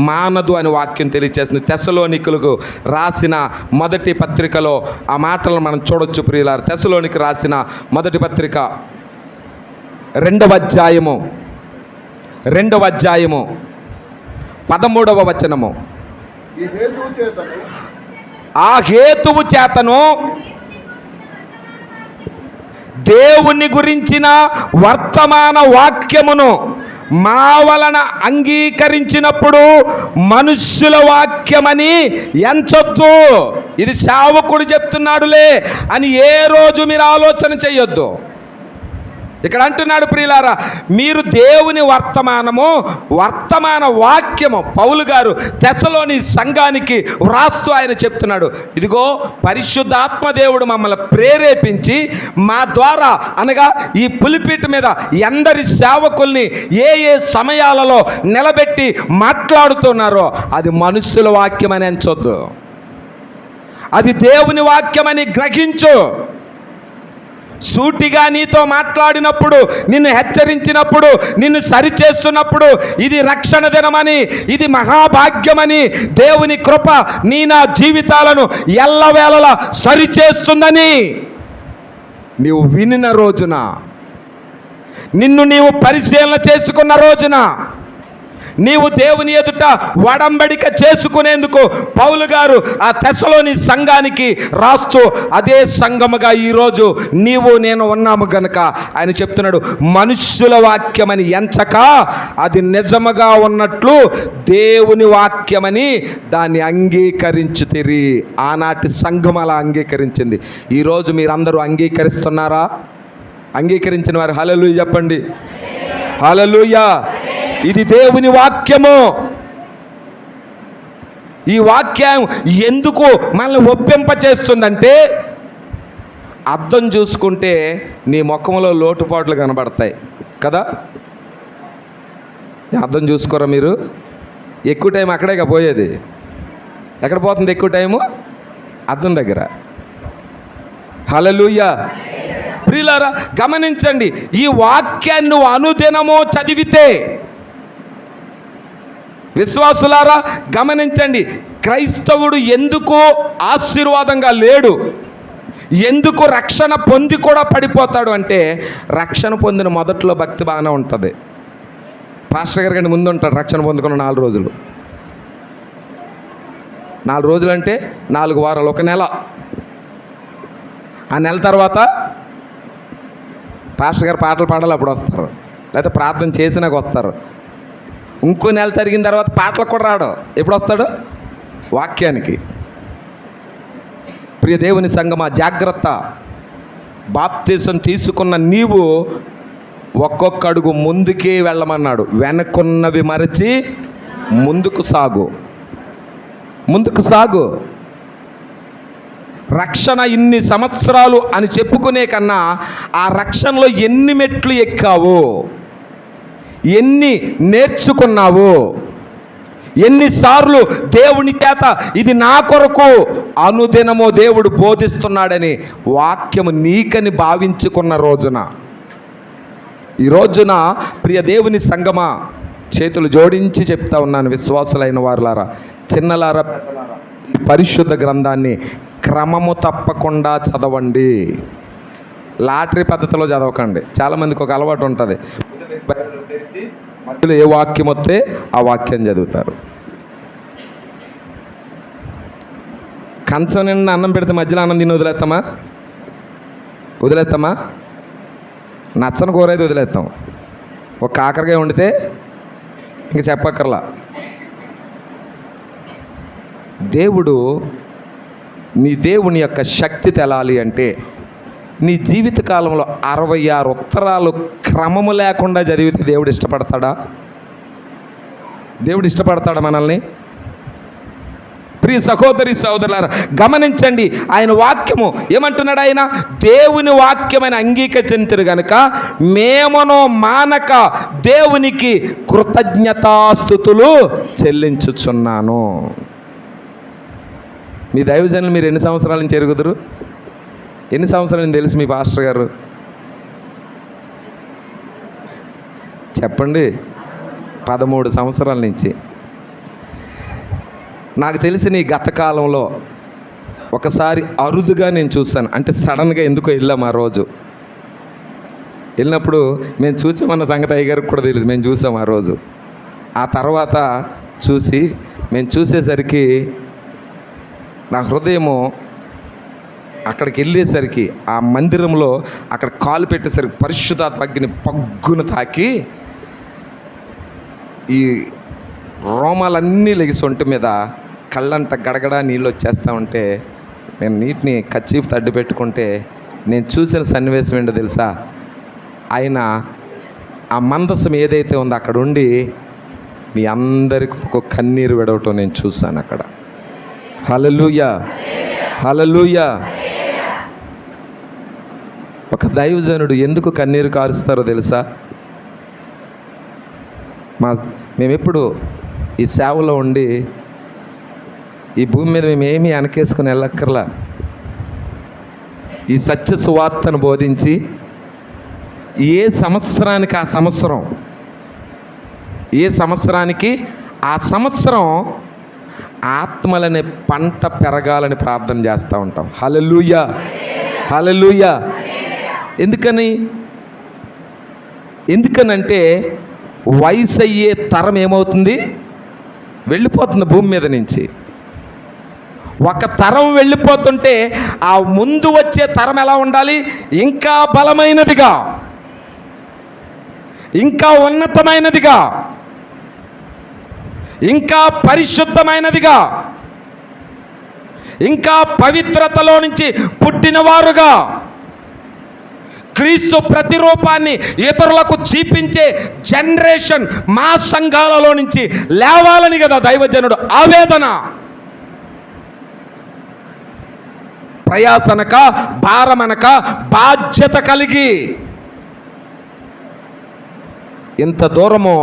మానదు అని వాక్యం తెలియజేస్తుంది. తెస్సలోనికులకు రాసిన మొదటి పత్రికలో ఆ మాటలను మనం చూడొచ్చు ప్రియులారా. తెస్సలోనికి రాసిన మొదటి పత్రిక 2వ అధ్యాయము 13వ వచనము. ఆ హేతువు చేతను దేవుని గురించిన వర్తమాన వాక్యమును మా వలన అంగీకరించినప్పుడు మనుష్యుల వాక్యమని ఎంచొద్దు. ఇది సేవకుడు చెప్తున్నాడులే అని ఏ రోజు మీరు ఆలోచన చెయ్యొద్దు. ఇక్కడ అంటున్నాడు ప్రియులారా, మీరు దేవుని వర్తమాన వాక్యము పౌలు గారు తెస్సలోని సంఘానికి వ్రాస్తూ ఆయన చెప్తున్నాడు, ఇదిగో పరిశుద్ధాత్మ దేవుడు మమ్మల్ని ప్రేరేపించి మా ద్వారా, అనగా ఈ పులిపీట మీద ఎందరి సేవకుల్ని ఏ సమయాలలో నిలబెట్టి మాట్లాడుతున్నారో అది మనుష్యుల వాక్యమని ఎంచొద్దు, అది దేవుని వాక్యమని గ్రహించు. సూటిగా నీతో మాట్లాడినప్పుడు, నిన్ను హెచ్చరించినప్పుడు, నిన్ను సరిచేస్తున్నప్పుడు ఇది రక్షణ దినమని, ఇది మహాభాగ్యమని, దేవుని కృప నా జీవితాలను ఎల్లవేళలా సరిచేస్తుందని నీవు వినిన రోజున, నిన్ను నీవు పరిశీలన చేసుకున్న రోజున, నీవు దేవుని ఎదుట వడంబడిక చేసుకునేందుకు పౌలు గారు ఆ తెస్సలోని సంఘానికి రాస్తూ అదే సంఘముగా ఈరోజు నీవు నేను ఉన్నాము గనుక ఆయన చెప్తున్నాడు, మనుష్యుల వాక్యమని ఎంచక అది నిజముగా ఉన్నట్లు దేవుని వాక్యమని దాన్ని అంగీకరించుతిరి. ఆనాటి సంఘం అలా అంగీకరించింది. ఈరోజు మీరందరూ అంగీకరిస్తున్నారా? అంగీకరించిన వారు హల్లెలూయా చెప్పండి. హల్లెలూయా. ఇది దేవుని వాక్యము. ఈ వాక్యం ఎందుకు మనల్ని ఒప్పింపచేస్తుందంటే, అద్దం చూసుకుంటే నీ ముఖంలో లోటుపాట్లు కనబడతాయి కదా. అద్దం చూసుకోరా మీరు? ఎక్కువ టైం అక్కడేగా పోయేది. ఎక్కడ పోతుంది ఎక్కువ టైము? అద్దం దగ్గర. హల్లెలూయా. ప్రియులారా గమనించండి, ఈ వాక్యాన్ని నువ్వు అనుదినము చదివితే, విశ్వాసులారా గమనించండి, క్రైస్తవుడు ఎందుకు ఆశీర్వాదంగా లేడు, ఎందుకు రక్షణ పొంది కూడా పడిపోతాడు అంటే, రక్షణ పొందిన మొదట్లో భక్తి బాగానే ఉంటుంది. పాస్టర్ గారి కంటే ముందు ఉంటాడు రక్షణ పొందుకున్న 4 రోజులు. 4 రోజులు అంటే 4 వారాలు, 1 నెల. ఆ నెల తర్వాత పాస్టర్ గారు పాటలు పాడాలి, అప్పుడు వస్తారు. లేకపోతే ప్రార్థన చేసినాక వస్తారు. ఇంకో నెల తిరిగిన తర్వాత పాటలకు కూడా రాడు. ఎప్పుడు వస్తాడు? వాక్యానికి. ప్రియ దేవుని సంగమా, జాగ్రత్త. బాప్తిసం తీసుకున్న నీవు ఒక్కొక్క అడుగు ముందుకే వెళ్ళమన్నాడు. వెనకున్నవి మరచి ముందుకు సాగు, ముందుకు సాగు. రక్షణ ఇన్ని సంవత్సరాలు అని చెప్పుకునే కన్నా, ఆ రక్షణలో ఎన్ని మెట్లు ఎక్కావు, ఎన్ని నేర్చుకున్నావు, ఎన్నిసార్లు దేవుని చేత ఇది నా కొరకు అనుదినమో దేవుడు బోధిస్తున్నాడని వాక్యము నీకని భావించుకున్న రోజున, ఈ రోజున ప్రియ దేవుని సంగమా, చేతులు జోడించి చెప్తా ఉన్నాను విశ్వాసులైన వారులారా, చిన్నలారా, పరిశుద్ధ గ్రంథాన్ని క్రమము తప్పకుండా చదవండి. లాటరీ పద్ధతిలో చదవకండి. చాలామందికి ఒక అలవాటు ఉంటుంది, మధ్యలో ఏ వాక్యం వస్తే ఆ వాక్యం చదువుతారు. కంచం నిండా అన్నం పెడితే మధ్యలో అన్నం తిని వదిలేస్తామా? వదిలేస్తామా? నచ్చని కూర అయితే వదిలేస్తాం. ఒక కాకరకాయ వండితే ఇంక చెప్పక్కర్లా. దేవుడు, నీ దేవుని యొక్క శక్తి తెలాలి అంటే, నీ జీవిత కాలంలో 66 ఉత్తరాలు క్రమము లేకుండా చదివితే దేవుడు ఇష్టపడతాడా? దేవుడు ఇష్టపడతాడా మనల్ని? ప్రియ సహోదరి సహోదరులారా గమనించండి, ఆయన వాక్యము ఏమంటున్నాడు? ఆయన దేవుని వాక్యమని అంగీకరించరు గనుక మేమనో మానక దేవునికి కృతజ్ఞతాస్తుతులు చెల్లించుచున్నాను. మీ దైవజనులు మీరు ఎన్ని సంవత్సరాల నుంచి ఎరుగుదురు? ఎన్ని సంవత్సరాలు తెలుసు మీ పాస్టర్ గారు? చెప్పండి. 13 సంవత్సరాల నుంచి. నాకు తెలిసి నీ గత కాలంలో ఒకసారి అరుదుగా నేను చూశాను. అంటే సడన్గా ఎందుకో వెళ్ళాం. ఆ రోజు వెళ్ళినప్పుడు మేము చూసామన్న సంగతి అయ్యగారికి కూడా తెలియదు. మేము చూసాం ఆ రోజు. ఆ తర్వాత మేము చూసేసరికి నా హృదయము అక్కడికి వెళ్ళేసరికి, ఆ మందిరంలో అక్కడ కాలు పెట్టేసరికి పరిశుద్ధాత్మ అగ్ని పగ్గును తాకి ఈ రోమాలన్నీ లెగిసి ఒంటి మీద కళ్ళంట గడగడ నీళ్ళు వచ్చేస్తూ ఉంటే, నేను నీటిని కచ్చీపు తడ్డు పెట్టుకుంటే నేను చూసిన సన్నివేశం ఏంటో తెలుసా? ఆయన ఆ మందసం ఏదైతే ఉందో అక్కడ ఉండి మీ అందరికీ ఒక కన్నీరు విడవటం నేను చూశాను అక్కడ. హల్లెలూయా, హల్లెలూయా. ఒక దైవజనుడు ఎందుకు కన్నీరు కారుస్తారో తెలుసా? మేమెప్పుడు ఈ సేవలో ఉండి ఈ భూమి మీద మేమేమీ వెనకేసుకుని వెళ్ళక్కర్లా. ఈ సత్య సువార్తను బోధించి ఏ సంవత్సరానికి ఆ సంవత్సరం, ఏ సంవత్సరానికి ఆ సంవత్సరం ఆత్మలనే పంట పెరగాలని ప్రార్థన చేస్తూ ఉంటాం. హల్లెలూయా, హల్లెలూయా. ఎందుకనంటే వయసు అయ్యే తరం ఏమవుతుంది? వెళ్ళిపోతుంది భూమి మీద నుంచి. ఒక తరం వెళ్ళిపోతుంటే ఆ ముందు వచ్చే తరం ఎలా ఉండాలి? ఇంకా బలమైనదిగా, ఇంకా ఉన్నతమైనదిగా, ఇంకా పరిశుద్ధమైనదిగా, ఇంకా పవిత్రతలో నుంచి పుట్టినవారుగా, క్రీస్తు ప్రతిరూపాన్ని ఇతరులకు చూపించే జనరేషన్ మా సంఘాలలో నుంచి లేవాలని కదా దైవజనుడు ఆవేదన. ప్రయాసనక, భారమనక, బాధ్యత కలిగి ఇంత దూరము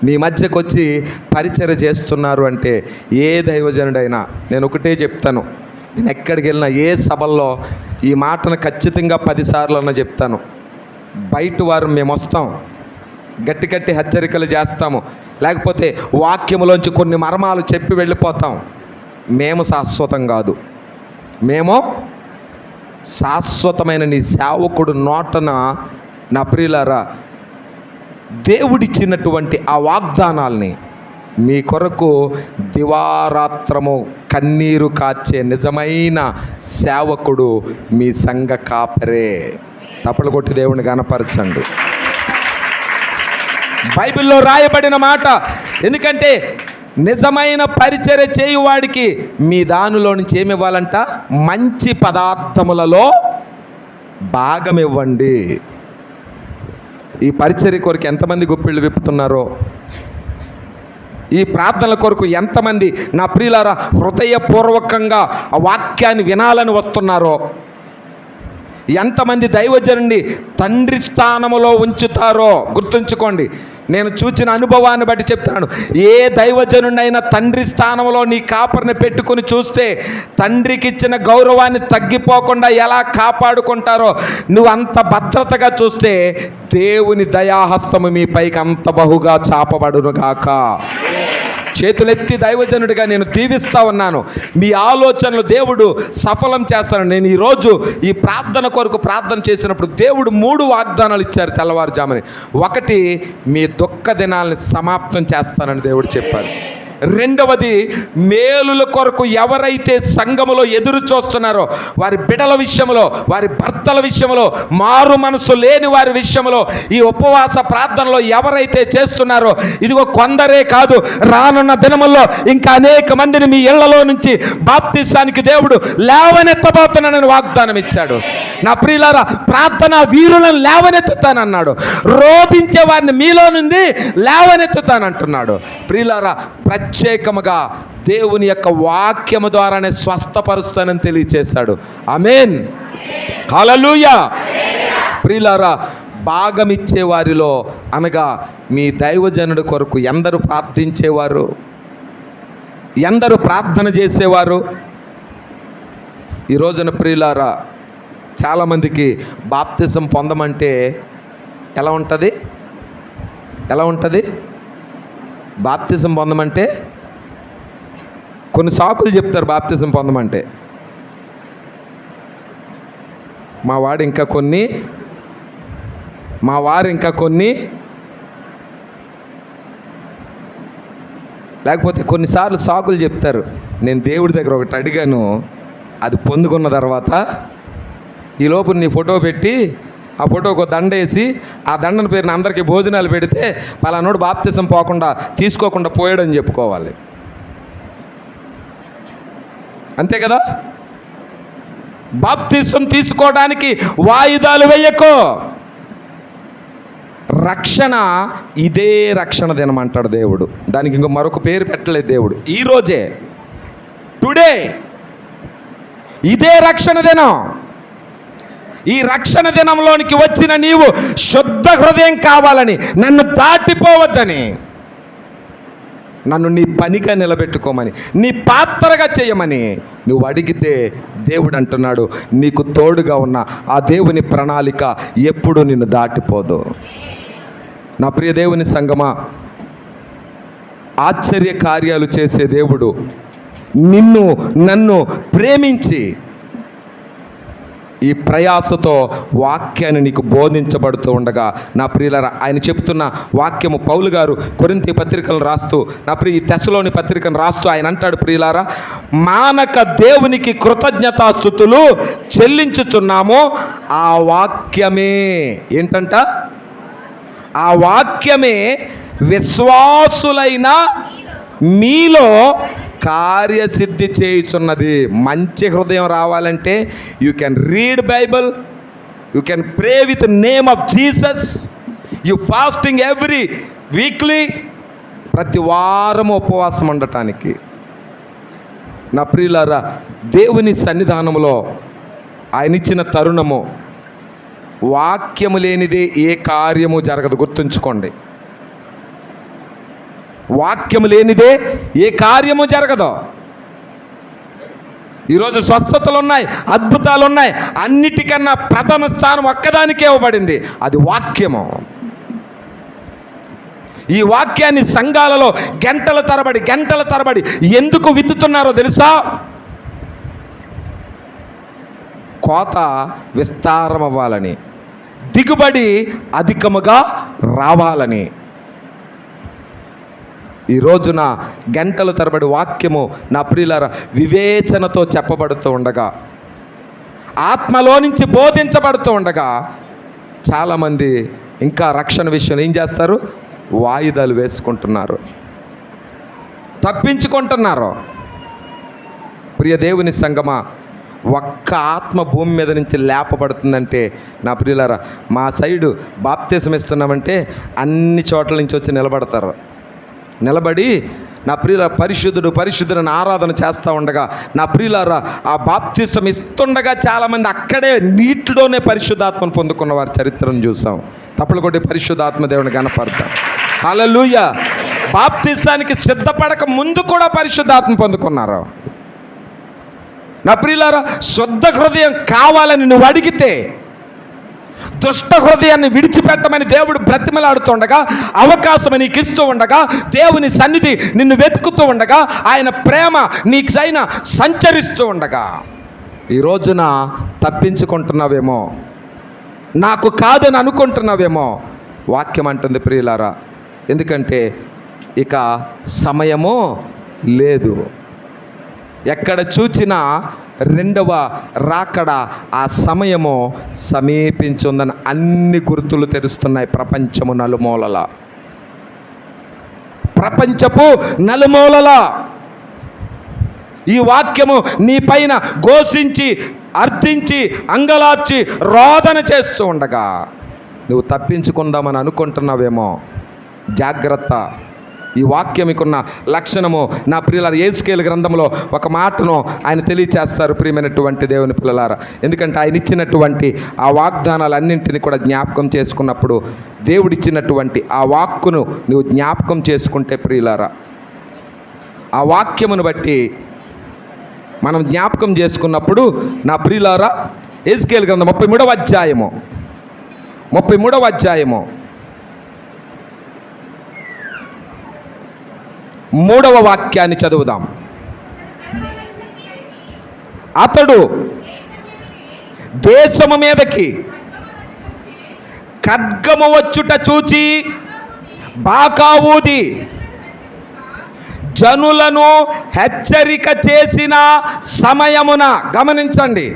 మీ మధ్యకు వచ్చి పరిచర్య చేస్తున్నారు అంటే ఏ దైవజనుడైనా, నేను ఒకటే చెప్తాను, నేను ఎక్కడికి వెళ్ళినా ఏ సభల్లో ఈ మాటను ఖచ్చితంగా 10 సార్లు అన్న చెప్తాను. బయట వారు మేము వస్తాం, గట్టి గట్టి హెచ్చరికలు చేస్తాము, లేకపోతే వాక్యములోంచి కొన్ని మర్మాలు చెప్పి వెళ్ళిపోతాం. మేము శాశ్వతం కాదు. మేము శాశ్వతమైన నీ సేవకుడు నోటన నా ప్రియులారా దేవుడిచ్చినటువంటి ఆ వాగ్దానాల్ని మీ కొరకు దివారాత్రము కన్నీరు కార్చే నిజమైన సేవకుడు మీ సంఘ కాపరే. తప్పలు కొట్టి దేవుని గణపరచండి. బైబిల్లో రాయబడిన మాట. ఎందుకంటే నిజమైన పరిచర్య చేయువాడికి మీ దానిలో నుంచి ఏమి ఇవ్వాలంట? మంచి పదార్థములలో భాగం ఇవ్వండి. ఈ పరిచర్య కొరకు ఎంతమంది గుప్పిళ్ళు విప్పుతున్నారో, ఈ ప్రార్థనల కొరకు ఎంతమంది నా ప్రియులారా హృదయపూర్వకంగా ఆ వాక్యాన్ని వినాలని వస్తున్నారో, ఎంతమంది దైవజనుడిని తండ్రి స్థానములో ఉంచుతారో గుర్తుంచుకోండి. నేను చూచిన అనుభవాన్ని బట్టి చెప్తున్నాను. ఏ దైవజనుడైనా తండ్రి స్థానంలో నీ కాపరిని పెట్టుకుని చూస్తే తండ్రికి ఇచ్చిన గౌరవాన్ని తగ్గిపోకుండా ఎలా కాపాడుకుంటారో నువ్వు అంత భద్రతగా చూస్తే దేవుని దయాహస్తము మీ పైకి అంత బహుగా చాపబడును గాక. చేతులెత్తి దైవజనుడిగా నేను దీవిస్తా ఉన్నాను. మీ ఆలోచనలు దేవుడు సఫలం చేస్తాను. నేను ఈరోజు ఈ ప్రార్థన కొరకు ప్రార్థన చేసినప్పుడు దేవుడు 3 వాగ్దానాలు ఇచ్చారు తెల్లవారుజాముని. ఒకటి, మీ దుఃఖ దినాలని సమాప్తం చేస్తానని దేవుడు చెప్పారు. రెండవది, మేలుల కొరకు ఎవరైతే సంఘములో ఎదురు చూస్తున్నారో వారి బిడల విషయంలో, వారి భర్తల విషయంలో, మారు మనసు లేని వారి విషయంలో ఈ ఉపవాస ప్రార్థనలో ఎవరైతే చేస్తున్నారో, ఇదిగో కొందరే కాదు, రానున్న దినముల్లో ఇంకా అనేక మందిని మీ ఇళ్లలో నుంచి బాప్తిసానికి దేవుడు లేవనెత్తబోతున్నానని వాగ్దానం ఇచ్చాడు. నా ప్రియులారా, ప్రార్థన వీరులను లేవనెత్తుతానన్నాడు. రోధించే వారిని మీలో నుండి లేవనెత్తుతానంటున్నాడు. ప్రియులారా, ప్రత్యేకముగా దేవుని యొక్క వాక్యము ద్వారానే స్వస్థపరుస్తానని తెలియచేశాడు. ఆమేన్, హల్లెలూయా. ప్రియులారా, భాగమిచ్చే వారిలో అనగా మీ దైవజనుడి కొరకు ఎందరు ప్రార్థించేవారు, ఎందరు ప్రార్థన చేసేవారు? ఈ రోజున ప్రియులారా, చాలామందికి బాప్తిజం పొందమంటే ఎలా ఉంటుంది? ఎలా ఉంటుంది? బాప్తిజం పొందమంటే కొన్ని సాకులు చెప్తారు. బాప్తిజం పొందమంటే మా వారు ఇంకా కొన్ని లేకపోతే కొన్నిసార్లు సాకులు చెప్తారు. నేను దేవుడి దగ్గర ఒకటి అడిగాను, అది పొందుకున్న తర్వాత ఈలోపు నీ ఫోటో పెట్టి ఆ ఫోటోకు దండ వేసి ఆ దండన పేరుని అందరికీ భోజనాలు పెడితే పలానోడు బాప్తిజం తీసుకోకుండా పోయాడని చెప్పుకోవాలి. అంతే కదా? బాప్తిజం తీసుకోవడానికి వాయిదాలు వేయకో. రక్షణ ఇదే రక్షణ దినం అంటాడు దేవుడు. దానికి ఇంకో మరొక పేరు పెట్టలేదు దేవుడు. ఈరోజే, టుడే, ఇదే రక్షణ దినం. ఈ రక్షణ దినంలోనికి వచ్చిన నీవు శుద్ధ హృదయం కావాలని, నన్ను దాటిపోవద్దని, నన్ను నీ పనిగా నిలబెట్టుకోమని, నీ పాత్రగా చేయమని నువ్వు అడిగితే దేవుడు అంటున్నాడు, నీకు తోడుగా ఉన్న ఆ దేవుని ప్రణాళిక ఎప్పుడు నిన్ను దాటిపోదు. నా ప్రియ దేవుని సంగమా, ఆశ్చర్య కార్యాలు చేసే దేవుడు నన్ను ప్రేమించి ఈ ప్రయాసతో వాక్యాన్ని నీకు బోధించబడుతూ ఉండగా నా ప్రియులారా, ఆయన చెప్తున్న వాక్యము పౌలు గారు కొరింథీ పత్రికలను రాస్తూ, ఈ తెస్సలోని పత్రికను రాస్తూ ఆయన అంటాడు, ప్రియులారా, మానక దేవునికి కృతజ్ఞతాస్తుతులు చెల్లించుచున్నాము. ఆ వాక్యమే ఏంటంట? ఆ వాక్యమే విశ్వాసులైన మీలో కార్యసిద్ధి చేయుచున్నది. మంచి హృదయం రావాలంటే you can read Bible, you can pray with name of Jesus, you fasting every weekly, ప్రతి వారం ఉపవాసం ఉండటానికి. నా ప్రియులారా, దేవుని సన్నిధానంలో ఆయన ఇచ్చిన తరుణము, వాక్యము లేనిదే ఏ కార్యము జరగదు. గుర్తుంచుకోండి, వాక్యము లేనిదే ఏ కార్యము జరగదు. ఈరోజు స్వస్థతలు ఉన్నాయి, అద్భుతాలు ఉన్నాయి, అన్నిటికన్నా ప్రథమ స్థానం ఒక్కదానికే ఇవ్వబడింది, అది వాక్యము. ఈ వాక్యాన్ని సంఘాలలో గంటల తరబడి ఎందుకు విత్తుతున్నారో తెలుసా? కోత విస్తారం అవ్వాలని, దిగుబడి అధికముగా రావాలని. ఈ రోజున గంటల తరబడి వాక్యము నా ప్రియులారా వివేచనతో చెప్పబడుతూ ఉండగా, ఆత్మలో నుంచి బోధించబడుతూ ఉండగా, చాలామంది ఇంకా రక్షణ విషయం ఏం చేస్తారు? వాయిదాలు వేసుకుంటున్నారు, తప్పించుకుంటున్నారు. ప్రియ దేవుని సంగమా, ఒక్క ఆత్మ భూమి మీద నుంచి లేపబడుతుందంటే నా ప్రియులారా, మా సైడు బాప్తిసం ఇస్తున్నామంటే అన్ని చోట్ల నుంచి వచ్చి నిలబడి నా ప్రియుల పరిశుద్ధుని ఆరాధన చేస్తూ ఉండగా, నా ప్రియులారా, ఆ బాప్తిసం ఇస్తుండగా చాలామంది అక్కడే నీటిలోనే పరిశుద్ధాత్మను పొందుకున్న వారి చరిత్రను చూసాం. తప్పులు కొట్టి పరిశుద్ధాత్మ దేవుని గణపడతాం. హల్లెలూయా. బాప్తిసానికి సిద్ధపడక ముందు కూడా పరిశుద్ధాత్మ పొందుకున్నారు. నా ప్రియులారా, శుద్ధ హృదయం కావాలని నువ్వు అడిగితే, దుష్ట హృదయాన్ని విడిచిపెట్టమని దేవుడు బ్రతిమలాడుతుండగా, అవకాశం నీకు ఇస్తూ ఉండగా, దేవుని సన్నిధి నిన్ను వెతుకుతూ ఉండగా, ఆయన ప్రేమ నీకైనా సంచరిస్తూ ఉండగా, ఈ రోజున తప్పించుకుంటున్నావేమో, నాకు కాదని అనుకుంటున్నావేమో. వాక్యం అంటుంది ప్రియులారా, ఎందుకంటే ఇక సమయము లేదు. ఎక్కడ చూచినా రెండవ రాకడ ఆ సమయము సమీపించుందని అన్ని గుర్తులు తెరుస్తున్నాయి. ప్రపంచపు నలుమూలల ఈ వాక్యము నీ పైన ఘోషించి, అర్థించి, అంగలార్చి, రోదన చేస్తూ ఉండగా నువ్వు తప్పించుకుందామని అనుకుంటున్నావేమో. జాగ్రత్త. ఈ వాక్యమికున్న లక్షణము నా ప్రియులారా, యేసుకేలు గ్రంథంలో ఒక మాటను ఆయన తెలియచేస్తారు, ప్రియమైనటువంటి దేవుని పిల్లలారా. ఎందుకంటే ఆయన ఇచ్చినటువంటి ఆ వాగ్దానాలన్నింటినీ కూడా జ్ఞాపకం చేసుకున్నప్పుడు, దేవుడిచ్చినటువంటి ఆ వాక్కును నువ్వు జ్ఞాపకం చేసుకుంటే ప్రియులారా, ఆ వాక్యమును బట్టి మనం జ్ఞాపకం చేసుకున్నప్పుడు నా ప్రియులారా, యేసుకేలు గ్రంథం 33వ అధ్యాయము 3వ వాక్యాన్ని చదువుదాం. అతడు దేశము మీదకి ఖడ్గము వచ్చుట చూచి బాకా ఊది జనులను హెచ్చరిక చేసిన సమయమున, గమనించండి,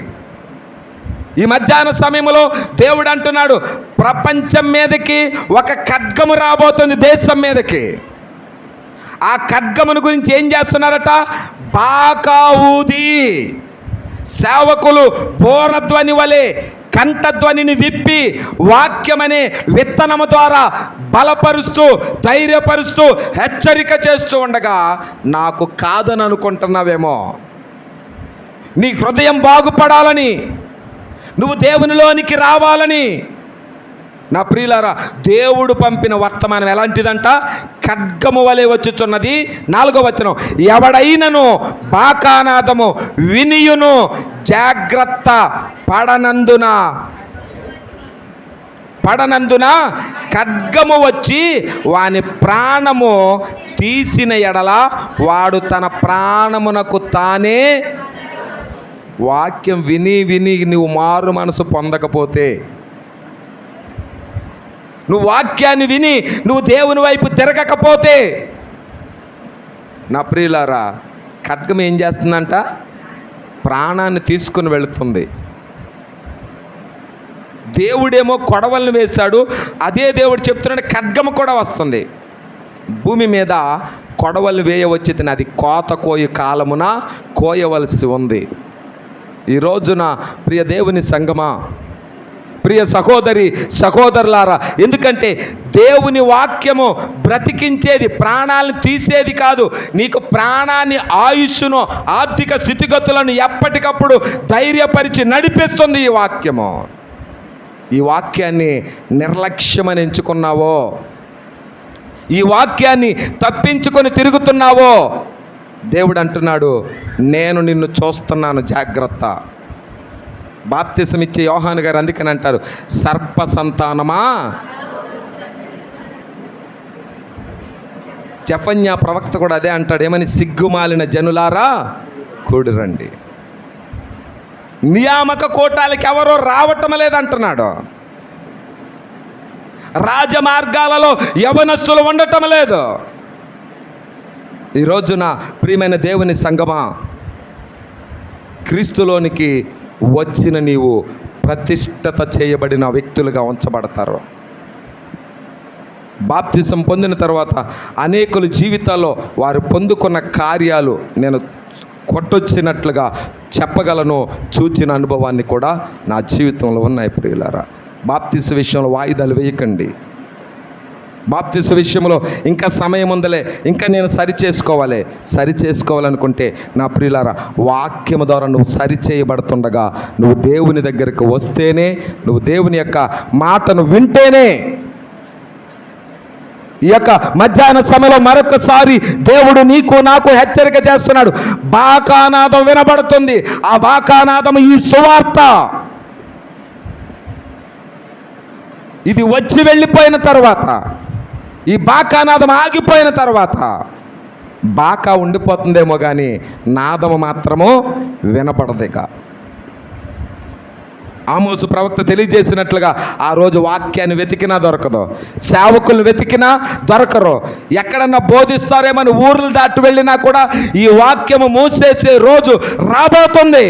ఈ మధ్యాహ్న సమయంలో దేవుడు అంటున్నాడు, ప్రపంచం మీదకి ఒక ఖడ్గము రాబోతుంది, దేశం మీదకి. ఆ ఖడ్గమును గురించి ఏం చేస్తున్నారట? బాకా ఊది సేవకులు బోరధ్వని వలె కంఠధ్వనిని విప్పి వాక్యమనే విత్తనము ద్వారా బలపరుస్తూ, ధైర్యపరుస్తూ, హెచ్చరిక చేస్తూ ఉండగా, నాకు కాదని అనుకుంటున్నావేమో. నీ హృదయం బాగుపడాలని, నువ్వు దేవునిలోనికి రావాలని, నా ప్రియులారా, దేవుడు పంపిన వర్తమానం ఎలాంటిదంట? ఖడ్గము వలె వచ్చుచున్నది. 4వ వచనం, ఎవడైనను బాకానాదము వినియును జాగ్రత్త పడనందున ఖడ్గము వచ్చి వాని ప్రాణము తీసిన ఎడల వాడు తన ప్రాణమునకు తానే వాక్యం విని విని నువ్వు మారు మనసు పొందకపోతే, నువ్వు వాక్యాన్ని విని నువ్వు దేవుని వైపు తిరగకపోతే, నా ప్రియులారా, ఖడ్గం ఏం చేస్తుందంట? ప్రాణాన్ని తీసుకుని వెళుతుంది. దేవుడేమో కొడవలను వేశాడు, అదే దేవుడు చెప్తున్నాడు ఖడ్గము కూడా వస్తుంది. భూమి మీద కొడవలు వేయవచ్చి అది కోత కోయి కాలమున కోయవలసి ఉంది. ఈ రోజున ప్రియ దేవుని సంగమా, ప్రియ సహోదరి సహోదరులారా, ఎందుకంటే దేవుని వాక్యము బ్రతికించేది, ప్రాణాలను తీసేది కాదు. నీకు ప్రాణాన్ని, ఆయుష్ను, ఆర్థిక స్థితిగతులను ఎప్పటికప్పుడు ధైర్యపరిచి నడిపిస్తుంది ఈ వాక్యము. ఈ వాక్యాన్ని నిర్లక్ష్యమని ఎంచుకున్నావో, ఈ వాక్యాన్ని తప్పించుకొని తిరుగుతున్నావో, దేవుడు అంటున్నాడు, నేను నిన్ను చూస్తున్నాను, జాగ్రత్త. బాప్తిసం ఇచ్చే యోహాను గారు అందుకని అంటారు, సర్ప సంతానమా. జెఫన్యా ప్రవక్త కూడా అదే అంటాడు, ఏమని? సిగ్గుమాలిన జనులారా కూడిరండి. నియామక కోటాలకి ఎవరో రావటం లేదంటున్నాడు. రాజమార్గాలలో యవనస్తులు ఉండటం లేదు. ఈ రోజున ప్రియమైన దేవుని సంగమా, క్రీస్తులోనికి వచ్చిన నీవు ప్రతిష్ఠత చేయబడిన వ్యక్తులుగా ఉంచబడతారు. బాప్తిసం పొందిన తర్వాత అనేకుల జీవితాల్లో వారు పొందుకున్న కార్యాలు నేను కొట్టొచ్చినట్లుగా చెప్పగలను. చూచిన అనుభవాన్ని కూడా నా జీవితంలో ఉన్నాయి. ప్రియులారా, బాప్తిస విషయంలో వాయిదాలు వేయకండి. బాప్తిస విషయంలో ఇంకా సమయం ఉందలే, ఇంకా నేను సరి చేసుకోవాలనుకుంటే నా ప్రియులారా, వాక్యము ద్వారా నువ్వు సరి చేయబడుతుండగా నువ్వు దేవుని దగ్గరకు వస్తేనే, నువ్వు దేవుని యొక్క మాటను వింటేనే. ఈ యొక్క మధ్యాహ్న సమయంలో మరొకసారి దేవుడు నీకు నాకు హెచ్చరిక చేస్తున్నాడు. బాకానాదం వినబడుతుంది. ఆ బాకానాదం ఈ సువార్త. ఇది వచ్చి వెళ్ళిపోయిన తర్వాత, ఈ బాకానాదం ఆగిపోయిన తర్వాత బాకా ఉండిపోతుందేమో కానీ నాదము మాత్రము వినపడదిక. ఆమోసు ప్రవక్త తెలియజేసినట్లుగా ఆ రోజు వాక్యాన్ని వెతికినా దొరకదు, సేవకులు వెతికినా దొరకరు. ఎక్కడన్నా బోధిస్తారేమని ఊర్లు దాటి వెళ్ళినా కూడా ఈ వాక్యము మూసేసే రోజు రాబోతుంది.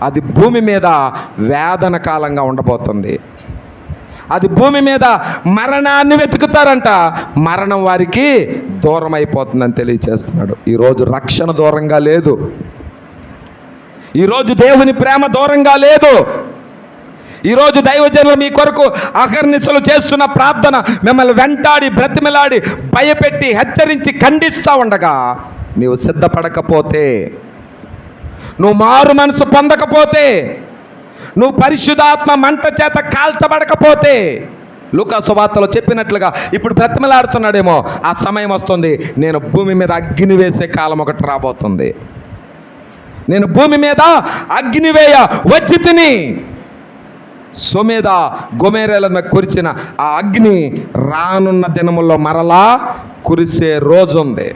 అది భూమి మీద వేదన కాలంగా ఉండబోతుంది. అది భూమి మీద మరణాన్ని వెతుకుతారంట, మరణం వారికి దూరం అయిపోతుందని తెలియచేస్తున్నాడు. ఈరోజు రక్షణ దూరంగా లేదు, ఈరోజు దేవుని ప్రేమ దూరంగా లేదు. ఈరోజు దైవజనులు మీ కొరకు అహర్నిశలు చేస్తున్న ప్రార్థన మిమ్మల్ని వెంటాడి, బ్రతిమలాడి, భయపెట్టి, హెచ్చరించి, ఖండిస్తూ ఉండగా నీవు సిద్ధపడకపోతే, నువ్వు మారు మనసు పొందకపోతే, నువ్వు పరిశుద్ధాత్మ మంట చేత కాల్చబడకపోతే, లూకా సువార్తలో చెప్పినట్లుగా ఇప్పుడు బ్రతిమలాడుతున్నాడేమో, ఆ సమయం వస్తుంది, నేను భూమి మీద అగ్ని వేసే కాలం ఒకటి రాబోతుంది. నేను భూమి మీద అగ్ని వేయ వచ్చి తిని, సొమేద గొమేరేల మీద కురిసిన ఆ అగ్ని రానున్న దినముల్లో మరలా కురిసే రోజు ఉంది.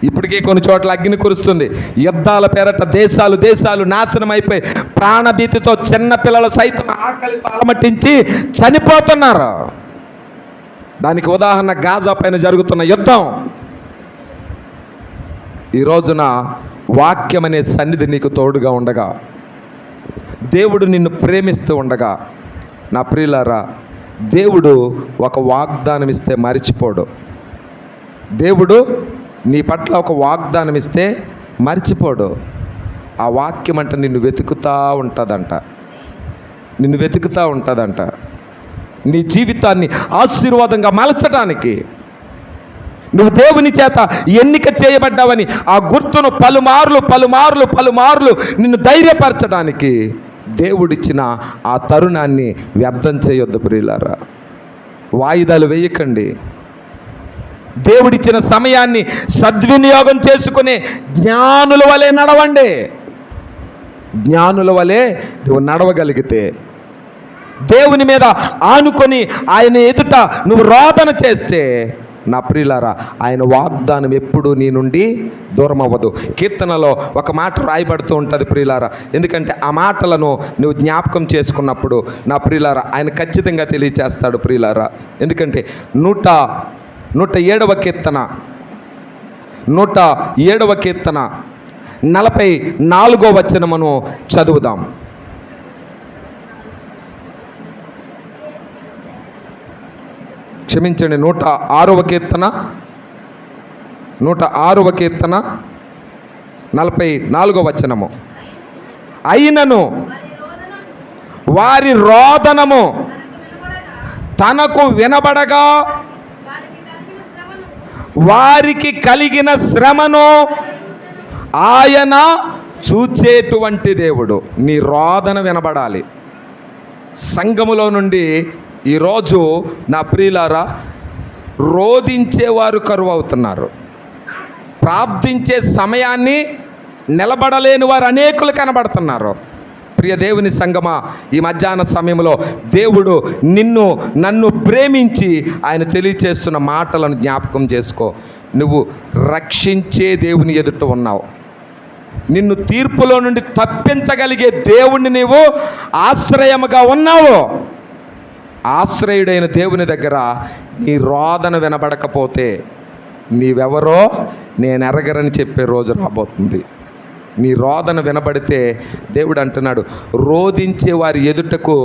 ఇప్పటికే కొన్ని చోట్ల అగ్ని కురుస్తుంది. యుద్ధాల పేరట దేశాలు నాశనం అయిపోయి ప్రాణభీతితో చిన్నపిల్లలు సైతం ఆకలితో అలమటించి చనిపోతున్నారు. దానికి ఉదాహరణ గాజా పైన జరుగుతున్న యుద్ధం. ఈ రోజున వాక్యం అనే సన్నిధి నీకు తోడుగా ఉండగా, దేవుడు నిన్ను ప్రేమిస్తూ ఉండగా, నా ప్రియులారా, దేవుడు ఒక వాగ్దానం ఇస్తే మరిచిపోడు. దేవుడు నీ పట్ల ఒక వాగ్దానం ఇస్తే మర్చిపోడు. ఆ వాక్యం అంటే నిన్ను వెతుకుతూ ఉంటుందంట. నీ జీవితాన్ని ఆశీర్వాదంగా మలచడానికి, నువ్వు దేవుని చేత ఎన్నిక చేయబడ్డావని ఆ గుర్తును పలుమార్లు నిన్ను ధైర్యపరచడానికి దేవుడిచ్చిన ఆ తరుణాన్ని వ్యర్థం చేయొద్దు ప్రియులారా. వాయిదాలు వేయకండి. దేవుడిచ్చిన సమయాన్ని సద్వినియోగం చేసుకునే జ్ఞానుల వలె నడవండి. జ్ఞానుల వలె నువ్వు నడవగలిగితే, దేవుని మీద ఆనుకొని ఆయన ఎదుట నువ్వు రోదన చేస్తే నా ప్రియులారా, ఆయన వాగ్దానం ఎప్పుడూ నీ నుండి దూరం అవ్వదు. కీర్తనలో ఒక మాట రాయబడుతూ ఉంటుంది ప్రియులారా. ఎందుకంటే ఆ మాటలను నువ్వు జ్ఞాపకం చేసుకున్నప్పుడు నా ప్రియులారా, ఆయన ఖచ్చితంగా తెలియచేస్తాడు ప్రియులారా. ఎందుకంటే 107వ కీర్తన 107వ కీర్తన 44వ వచనమును చదువుదాం. క్షమించండి, 106వ కీర్తన 44వ వచనము. అయినను వారి రోదనము తనకు వినబడగా వారికి కలిగిన శ్రమను ఆయన చూచేటువంటి దేవుడు. నీ రోదన వినబడాలి. సంఘములో నుండి ఈరోజు నా ప్రియులారా, రోదించేవారు కరువు అవుతున్నారు. ప్రార్థించే సమయాన్ని నిలబడలేని వారు అనేకులు కనబడుతున్నారు. ప్రియ దేవుని సంగమా, ఈ మధ్యాహ్న సమయంలో దేవుడు నన్ను ప్రేమించి ఆయన తెలియచేస్తున్న మాటలను జ్ఞాపకం చేసుకో. నువ్వు రక్షించే దేవుని ఎదుట ఉన్నావు. నిన్ను తీర్పులో నుండి తప్పించగలిగే దేవుణ్ణి నీవు ఆశ్రయముగా ఉన్నావు. ఆశ్రయుడైన దేవుని దగ్గర నీ రోదన వినబడకపోతే నీవెవరో నేను ఎరగరని చెప్పే రోజు రాబోతుంది. నీ రోదన వినబడితే దేవుడు అంటున్నాడు, రోదించే వారి ఎదుటకు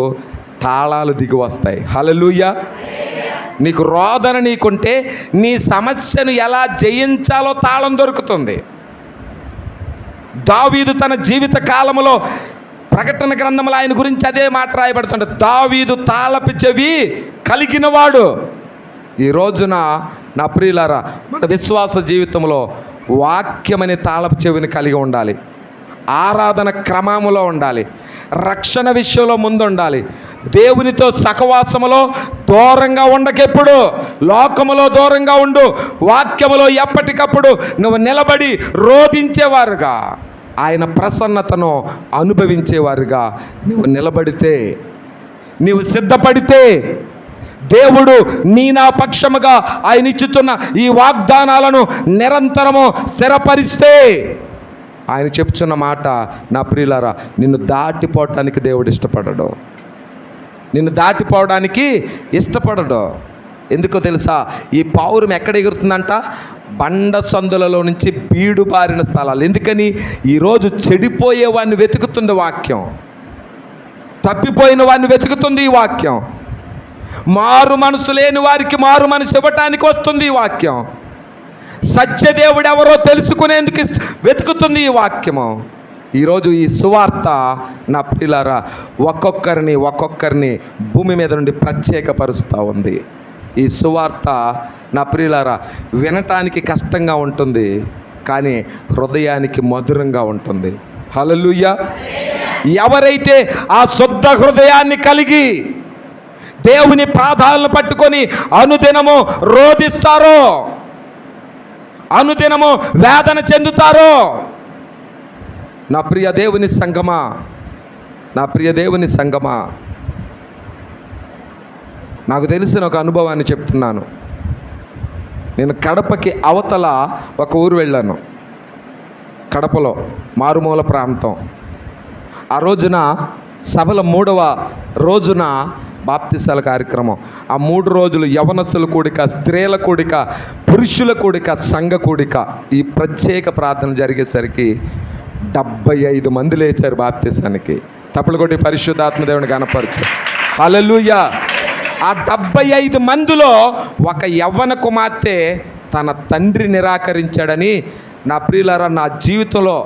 తాళాలు దిగి వస్తాయి. హల్లెలూయా. నీకు రోదన నీకుంటే నీ సమస్యను ఎలా జయించాలో తాళం దొరుకుతుంది. దావీదు తన జీవిత కాలంలో ప్రకటన గ్రంథంలో ఆయన గురించి అదే మాట రాయబడుతుంది. దావీదు తాళపు చెవి కలిగిన వాడు. ఈ రోజున నా ప్రియులారా, మన విశ్వాస జీవితంలో వాక్యమనే తాళపు చెవిని కలిగి ఉండాలి. ఆరాధన క్రమములో ఉండాలి. రక్షణ విషయంలో ముందు ఉండాలి. దేవునితో సహవాసములో దూరంగా ఉండకెప్పుడు, లోకములో దూరంగా ఉండు. వాక్యములో ఎప్పటికప్పుడు నువ్వు నిలబడి రోధించేవారుగా, ఆయన ప్రసన్నతను అనుభవించేవారుగా నువ్వు నిలబడితే, నీవు సిద్ధపడితే, దేవుడు నా పక్షముగా ఆయన ఇచ్చుచున్న ఈ వాగ్దానాలను నిరంతరము స్థిరపరిస్తే, ఆయన చెప్తున్న మాట నా ప్రియులారా, నిన్ను దాటిపోవటానికి దేవుడు ఇష్టపడడు. నిన్ను దాటిపోవడానికి ఇష్టపడడు. ఎందుకో తెలుసా? ఈ పావురం ఎక్కడ ఎగురుతుందంట? బండ సందులలో నుంచి బీడు బారిన స్థలాలు. ఎందుకని? ఈరోజు చెడిపోయే వాడిని వెతుకుతుంది వాక్యం. తప్పిపోయిన వాడిని వెతుకుతుంది ఈ వాక్యం. మారు మనసు లేని వారికి మారు మనసు ఇవ్వటానికి వస్తుంది ఈ వాక్యం. సత్యదేవుడు ఎవరో తెలుసుకునేందుకు వెతుకుతుంది ఈ వాక్యము. ఈరోజు ఈ సువార్త నా ప్రియులారా ఒక్కొక్కరిని భూమి మీద నుండి ప్రత్యేకపరుస్తూ ఉంది. ఈ సువార్త నా ప్రియులారా వినటానికి కష్టంగా ఉంటుంది, కానీ హృదయానికి మధురంగా ఉంటుంది. హల్లెలూయా. ఎవరైతే ఆ శుద్ధ హృదయాన్ని కలిగి దేవుని పాదాలను పట్టుకొని అనుదినము రోదిస్తారో, అనుదినము వేదన చెందుతారో, నా ప్రియ దేవుని సంగమా, నాకు తెలిసిన ఒక అనుభవాన్ని చెప్తున్నాను. నేను కడపకి అవతల ఒక ఊరు వెళ్ళాను. కడపలో మారుమూల ప్రాంతం. ఆ రోజున సభల 3వ రోజున బాప్తిసాల కార్యక్రమం. ఆ 3 రోజులు యవనస్తుల కూడిక, స్త్రీల కూడిక, పురుషుల కూడిక, సంఘ కూడిక. ఈ ప్రత్యేక ప్రార్థన జరిగేసరికి 75 మంది లేచారు బాప్తిసానికి. తప్పులు కొట్టి పరిశుద్ధాత్మ దేవుని కనపరచారు. హల్లెలూయా. ఆ 75 మందిలో ఒక యవ్వన కుమార్తె తన తండ్రి నిరాకరించాడని నా ప్రియులారా, నా జీవితంలో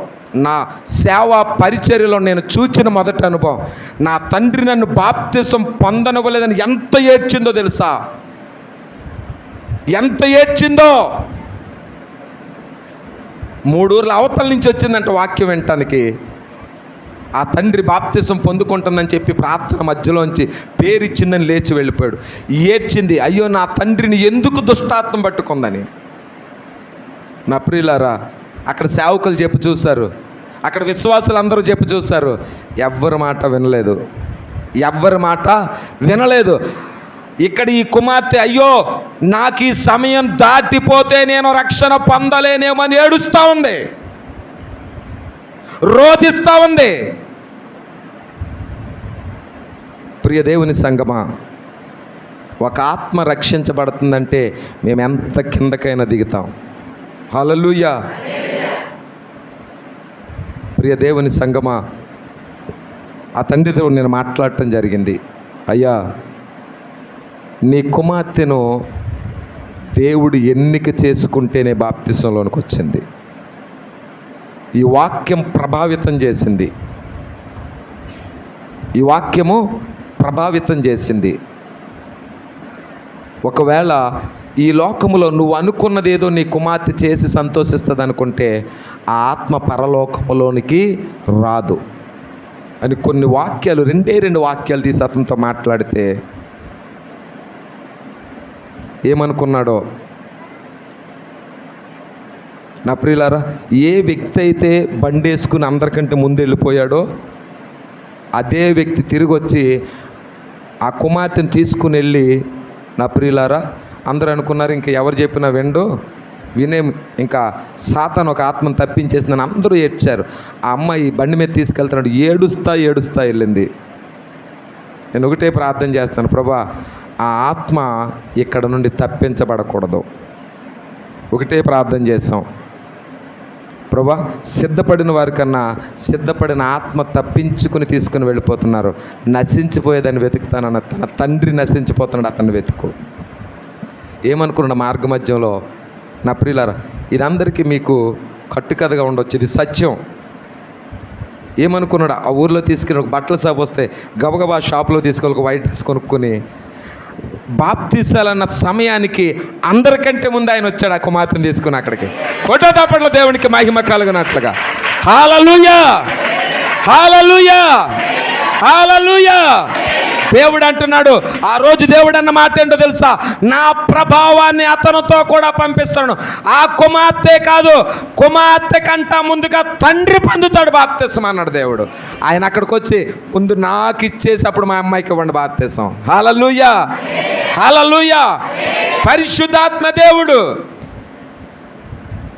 నా సేవా పరిచర్యలో నేను చూచిన మొదటి అనుభవం. నా తండ్రి నన్ను బాప్తిసం పొందనివ్వలేదని ఎంత ఏడ్చిందో తెలుసా? ఎంత ఏడ్చిందో. 3 ఊర్ల అవతల నుంచి వచ్చిందంట వాక్యం వినటానికి. ఆ తండ్రి బాప్తిసం పొందుకుంటుందని చెప్పి ప్రార్థన మధ్యలోంచి పేరిచ్చిందని లేచి వెళ్ళిపోయాడు. ఏడ్చింది, అయ్యో నా తండ్రిని ఎందుకు దుష్టాత్మ పట్టుకుందని. నా ప్రియులారా, అక్కడ సేవకులు చెప్పి చూశారు, అక్కడ విశ్వాసులు అందరూ చెప్పి చూశారు. ఎవ్వరి మాట వినలేదు. ఇక్కడ ఈ కుమార్తె, అయ్యో నాకు ఈ సమయం దాటిపోతే నేను రక్షణ పొందలేనేమని ఏడుస్తూ ఉంది, రోధిస్తూ ఉంది. ప్రియ దేవుని సంగమా, ఒక ఆత్మ రక్షించబడుతుందంటే మేము ఎంత కిందకైనా దిగుతాం. హల్లెలూయా. ప్రియ దేవుని సంగమా, ఆ తండ్రితో నేను మాట్లాడటం జరిగింది. అయ్యా, నీ కుమార్తెను దేవుడు ఎన్నిక చేసుకుంటేనే బాప్తిసంలోనికి వచ్చింది. ఈ వాక్యం ప్రభావితం చేసింది. ఈ వాక్యము ప్రభావితం చేసింది. ఒకవేళ ఈ లోకములో నువ్వు అనుకున్నది ఏదో నీ కుమార్తె చేసి సంతోషిస్తుంది అనుకుంటే ఆ ఆత్మ పరలోకములోనికి రాదు అని కొన్ని వాక్యాలు, రెండు వాక్యాలు తీసి అతనితో మాట్లాడితే ఏమనుకున్నాడో. నా ప్రియులారా, ఏ వ్యక్తి అయితే బండేసుకుని అందరికంటే ముందు వెళ్ళిపోయాడో అదే వ్యక్తి తిరిగి వచ్చి ఆ కుమార్తెను తీసుకుని వెళ్ళి, నా ప్రియులారా, అందరూ అనుకున్నారు ఇంకా ఎవరు చెప్పినా వినే ఇంకా సాతాను ఒక ఆత్మను తప్పించేసిందని అందరూ ఏడ్చారు. ఆ అమ్మాయి బండి మీద తీసుకెళ్తున్నాడు, ఏడుస్తా వెళ్ళింది. నేను ఒకటే ప్రార్థన చేస్తాను, ప్రభా ఆ ఆత్మ ఇక్కడ నుండి తప్పించబడకూడదు. ఒకటే ప్రార్థన చేస్తాం, ప్రభా సిద్ధపడిన వారికన్నా సిద్ధపడిన ఆత్మ తప్పించుకుని తీసుకుని వెళ్ళిపోతున్నారు, నశించిపోయేదాన్ని వెతుకుతానన్న తన తండ్రి నశించిపోతున్నాడు, అతన్ని వెతుకు. ఏమనుకున్నాడు మార్గ మధ్యంలో? నా ప్రియులారా, ఇదందరికీ మీకు కట్టుకథగా ఉండొచ్చు, ఇది సత్యం. ఏమనుకున్నాడు? ఆ ఊర్లో తీసుకుని ఒక బట్టల షాప్ వస్తే గబగబా షాప్లో తీసుకొని ఒక వైట్ డ్రెస్ కొనుక్కొని బాప్తిసాలన్న సమయానికి అందరికంటే ముందు ఆయన వచ్చాడు ఆ కుమార్తెను తీసుకుని అక్కడికి. కొట్ట తప్పట్లో దేవునికి మహిమ కలుగునట్లుగా. హల్లెలూయా, హల్లెలూయా, హల్లెలూయా. దేవుడు అంటున్నాడు, ఆ రోజు దేవుడు అన్న మాట ఏంటో తెలుసా? నా ప్రభావాన్ని అతనితో కూడా పంపిస్తాను. ఆ కుమార్తె కాదు, కుమార్తె కంటా ముందుగా తండ్రి పొందుతాడు బాప్తిసం అన్నాడు దేవుడు. ఆయన అక్కడికి వచ్చి ముందు నాకు ఇచ్చేసి అప్పుడు మా అమ్మాయికి ఇవ్వండి బాప్తిసం. హల్లెలూయా, హల్లెలూయా. పరిశుద్ధాత్మ దేవుడు,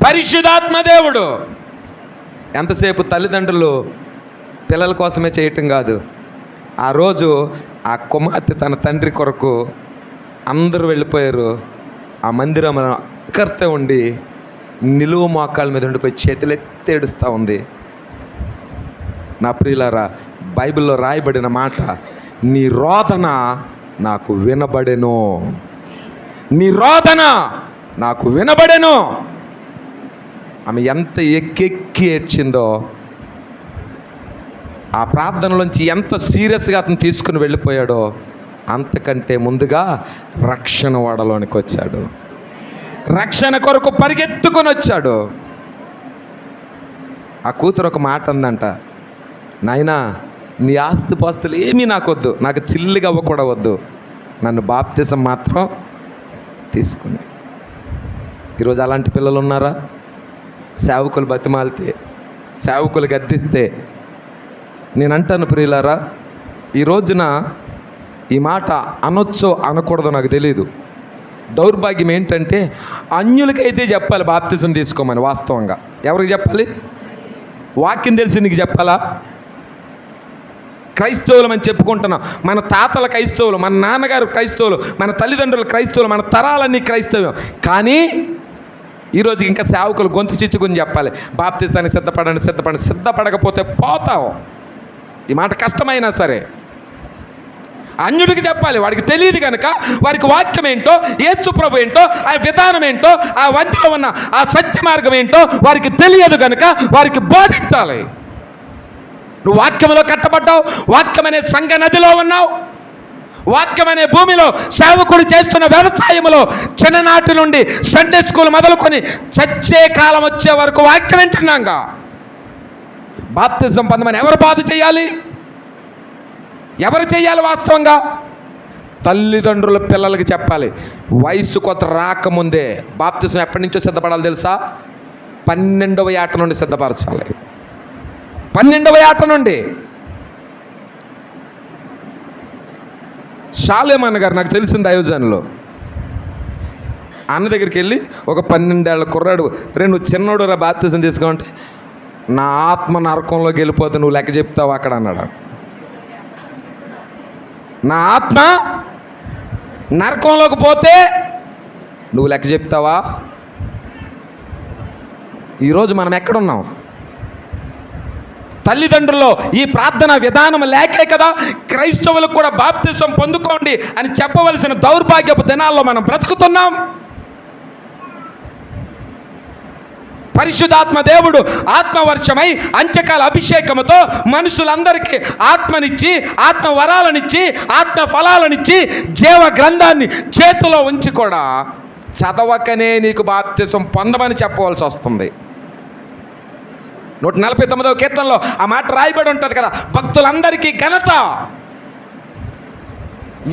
పరిశుద్ధాత్మ దేవుడు. ఎంతసేపు తల్లిదండ్రులు పిల్లల కోసమే చేయటం కాదు, ఆ రోజు ఆ కుమార్తె తన తండ్రి కొరకు అందరూ వెళ్ళిపోయారు. ఆ మందిరం అక్కర్తే ఉండి నిలువు మోకాళ్ళ మీద ఉండిపోయి చేతులు ఎత్తి ఏడుస్తూ ఉంది. నా ప్రియులారా, బైబిల్లో రాయబడిన మాట, నీ రోదన నాకు వినబడెను, నీ రోదన నాకు వినబడెను. ఆమె ఎంత ఎక్కెక్కి ఏడ్చిందో, ఆ ప్రార్థనలోంచి ఎంత సీరియస్గా అతను తీసుకుని వెళ్ళిపోయాడో అంతకంటే ముందుగా రక్షణ వాడలోనికి వచ్చాడు, రక్షణ కొరకు పరిగెత్తుకొని వచ్చాడు. ఆ కూతురు ఒక మాట అందంట, నాయనా నీ ఆస్తిపాస్తులు ఏమీ నాకొద్దు, నాకు చిల్లిగా అవ్వ కూడా వద్దు, నన్ను బాప్తిసం మాత్రం తీసుకుని. ఈరోజు అలాంటి పిల్లలు ఉన్నారా? సేవకులు బతిమాలితే, సేవకులు గద్దిస్తే, నేను అంటాను ప్రియులారా, ఈ రోజున ఈ మాట అనొచ్చో అనకూడదో నాకు తెలియదు. దౌర్భాగ్యం ఏంటంటే అన్యులకైతే చెప్పాలి బాప్తిజం తీసుకోమని. వాస్తవంగా ఎవరికి చెప్పాలి? వాక్యం తెలిసి నీకు చెప్పాలా? క్రైస్తవులం అని చెప్పుకుంటున్నాం, మన తాతల క్రైస్తవులు, మన నాన్నగారు క్రైస్తవులు, మన తల్లిదండ్రులు క్రైస్తవులు, మన తరాలన్నీ క్రైస్తవం. కానీ ఈరోజు ఇంకా సేవకులు గొంతు చిచ్చుకుని చెప్పాలి, బాప్తిజానికి సిద్ధపడండి, సిద్ధపడకపోతే పోతావు. ఈ మాట కష్టమైనా సరే అన్యుడికి చెప్పాలి, వాడికి తెలియదు కనుక వారికి వాక్యం ఏంటో, యేసు ప్రభు ఏంటో, ఆ విధానం ఏంటో, ఆ వంటిలో ఉన్న ఆ సత్య మార్గం ఏంటో వారికి తెలియదు కనుక వారికి బోధించాలి. నువ్వు వాక్యంలో కట్టబడ్డావు, వాక్యం అనే సంఘ నదిలో ఉన్నావు, వాక్యం అనే భూమిలో సేవకుడు చేస్తున్న వ్యవసాయంలో చిన్ననాటి నుండి సండే స్కూల్ మొదలుకొని చచ్చే కాలం వచ్చే వరకు వాక్యం వింటున్నాగా. బాప్తిజం పొందమని ఎవరు బాధ చేయాలి? ఎవరు చేయాలి? వాస్తవంగా తల్లిదండ్రుల పిల్లలకి చెప్పాలి. వయసు కొత్త రాకముందే బాప్తిజం ఎప్పటి నుంచో సిద్ధపడాలి తెలుసా? 12వ ఏట నుండి సిద్ధపరచాలి. 12వ ఏట నుండి షాలేమన్న గారు నాకు తెలిసిన దైవజనులు అన్న దగ్గరికి వెళ్ళి ఒక 12 ఏళ్ల కుర్రాడు, రే నువ్వు చిన్నోడు రా బాప్తిజం తీసుకోమంటే, నా ఆత్మ నరకంలోకి వెళ్ళిపోతే నువ్వు లెక్క చెప్తావు అక్కడ అన్నాడు. నా ఆత్మ నరకంలోకి పోతే నువ్వు లెక్క చెప్తావా? ఈరోజు మనం ఎక్కడున్నాం? తల్లిదండ్రుల్లో ఈ ప్రార్థన విధానం లేకే కదా క్రైస్తవులకు కూడా బాప్తిసం పొందుకోండి అని చెప్పవలసిన దౌర్భాగ్యపు దినాల్లో మనం బ్రతుకుతున్నాం. పరిశుద్ధాత్మ దేవుడు ఆత్మవర్షమై అంత్యకాల అభిషేకముతో మనుషులందరికీ ఆత్మనిచ్చి, ఆత్మ వరాలనిచ్చి, ఆత్మ ఫలాలనిచ్చి, జీవ గ్రంథాన్ని చేతిలో ఉంచి కూడా చదవకనే నీకు బాప్తిసం పొందమని చెప్పవలసి వస్తుంది. 149వ కీర్తనలో ఆ మాట రాయబడి ఉంటుంది కదా, భక్తులందరికీ ఘనత,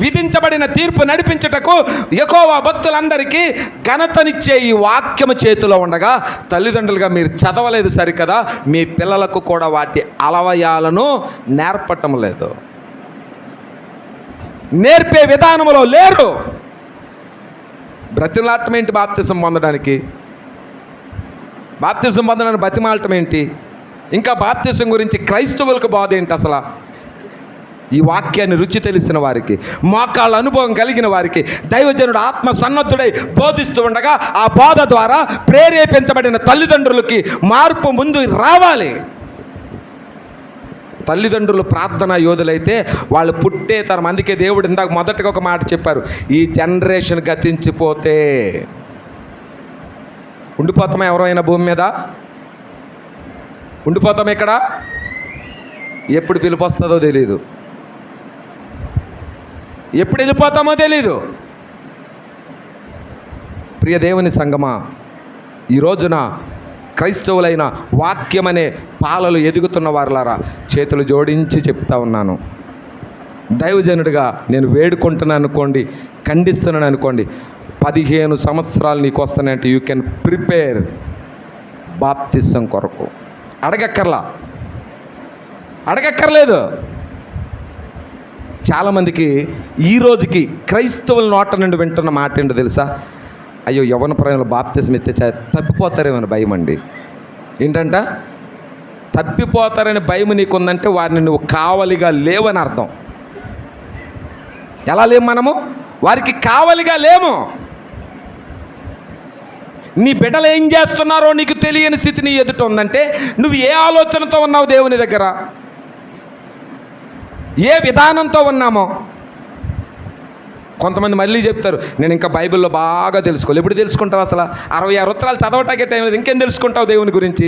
విధించబడిన తీర్పు నడిపించుటకు యెహోవా భక్తులందరికీ ఘనతనిచ్చే ఈ వాక్యము చేతిలో ఉండగా తల్లిదండ్రులుగా మీరు చదవలేదు సరికదా, మీ పిల్లలకు కూడా వాటి అలవయాలను నేర్పటం లేదు, నేర్పే విధానంలో లేరు. బ్రతిమాలటం ఏంటి బాప్తిసం పొందడానికి? బాప్తిసం పొందడానికి బతిమాలటం ఏంటి? ఇంకా బాప్తిసం గురించి క్రైస్తవులకు బాధ ఏంటి అసలు? ఈ వాక్యాన్ని రుచి తెలిసిన వారికి, మోకాళ్ళ అనుభవం కలిగిన వారికి దైవజనుడు ఆత్మ సన్నద్ధుడై బోధిస్తూ ఉండగా ఆ బోధ ద్వారా ప్రేరేపించబడిన తల్లిదండ్రులకి మార్పు ముందు రావాలి. తల్లిదండ్రులు ప్రార్థనా యోధులైతే వాళ్ళు పుట్టే తరం. అందుకే దేవుడు ఇందాక మొదటగా ఒక మాట చెప్పారు, ఈ జనరేషన్ గతించిపోతే ఉండిపోతామా? ఎవరైనా భూమి మీద ఉండిపోతాం. ఇక్కడ ఎప్పుడు పిలుపు వస్తుందో తెలియదు, ఎప్పుడు వెళ్ళిపోతామో తెలీదు. ప్రియ దేవుని సంగమా, ఈ రోజున క్రైస్తవులైన వాక్యమనే పాలలు ఎదుగుతున్న వారులారా చేతులు జోడించి చెప్తా ఉన్నాను, దైవజనుడిగా నేను వేడుకుంటున్నాను అనుకోండి, ఖండిస్తున్నాను అనుకోండి, 15 సంవత్సరాలు నీకు వస్తానంటే యూ కెన్ ప్రిపేర్ బాప్తిసం కొరకు. అడగక్కర్లేదు. చాలామందికి ఈ రోజుకి క్రైస్తవుల నోట నుండి వింటున్న మాట ఏంటో తెలుసా? అయ్యో యవ్వన ప్రాయంలో బాప్తిసం ఎత్తే తప్పిపోతారేమని భయం అండి. ఏంటంట? తప్పిపోతారని భయం నీకుందంటే వారిని నువ్వు కావలిగా లేవని అర్థం. ఎలా లేము మనము? వారికి కావలిగా లేము. నీ బిడ్డలు ఏం చేస్తున్నారో నీకు తెలియని స్థితి నీ ఎదుట ఉందంటే నువ్వు ఏ ఆలోచనతో ఉన్నావు దేవుని దగ్గర, ఏ విధానంతో ఉన్నామో. కొంతమంది మళ్ళీ చెప్తారు, నేను ఇంకా బైబిల్లో బాగా తెలుసుకోవాలి. ఎప్పుడు తెలుసుకుంటావు అసలు? 66 ఉత్తరాలు చదవటాకే టైం లేదు, ఇంకేం తెలుసుకుంటావు దేవుని గురించి?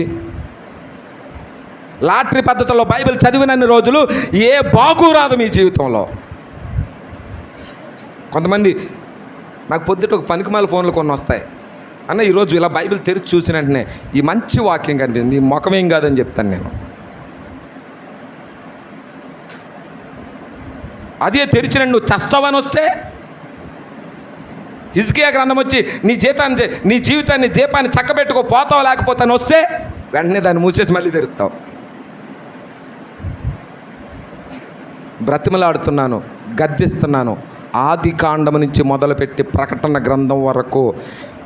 లాటరీ పద్ధతిలో బైబిల్ చదివినన్ని రోజులు ఏ బాగు రాదు మీ జీవితంలో. కొంతమంది నాకు పొద్దుట ఒక పనికిమాల ఫోన్లు కొన్ని వస్తాయి, అన్న ఈరోజు ఇలా బైబిల్ తెరిచి చూసిన వెంటనే ఈ మంచి వాక్యం కనిపించింది, ఈ ముఖమేం కాదని చెప్తాను నేను. అదే తెరిచిన నువ్వు చస్తావని వస్తే, హిజ్కియా గ్రంథం వచ్చి నీ జీవితాన్ని దీపాన్ని చక్కబెట్టుకో పోతావు లేకపోతే అని వస్తే వెంటనే దాన్ని మూసేసి మళ్ళీ తెరుస్తావు. బ్రతిమలాడుతున్నాను, గద్దిస్తున్నాను. ఆది కాండము నుంచి మొదలుపెట్టి ప్రకటన గ్రంథం వరకు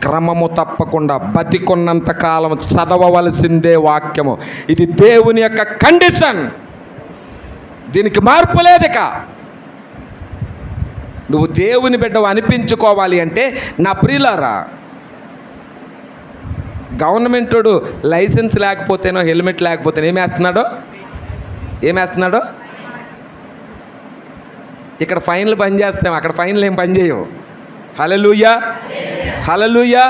క్రమము తప్పకుండా బతికున్నంత కాలం చదవవలసిందే వాక్యము. ఇది దేవుని యొక్క కండిషన్, దీనికి మార్పు లేదిక. నువ్వు దేవుని బిడ్డవు అనిపించుకోవాలి అంటే నా ప్రియులారా, గవర్నమెంటుడు లైసెన్స్ లేకపోతేనో హెల్మెట్ లేకపోతేనో ఏమేస్తున్నాడో ఇక్కడ ఫైన్లు పని చేస్తాం, అక్కడ ఫైన్లు ఏం పని చేయవు. హల్లెలూయా హల్లెలూయా.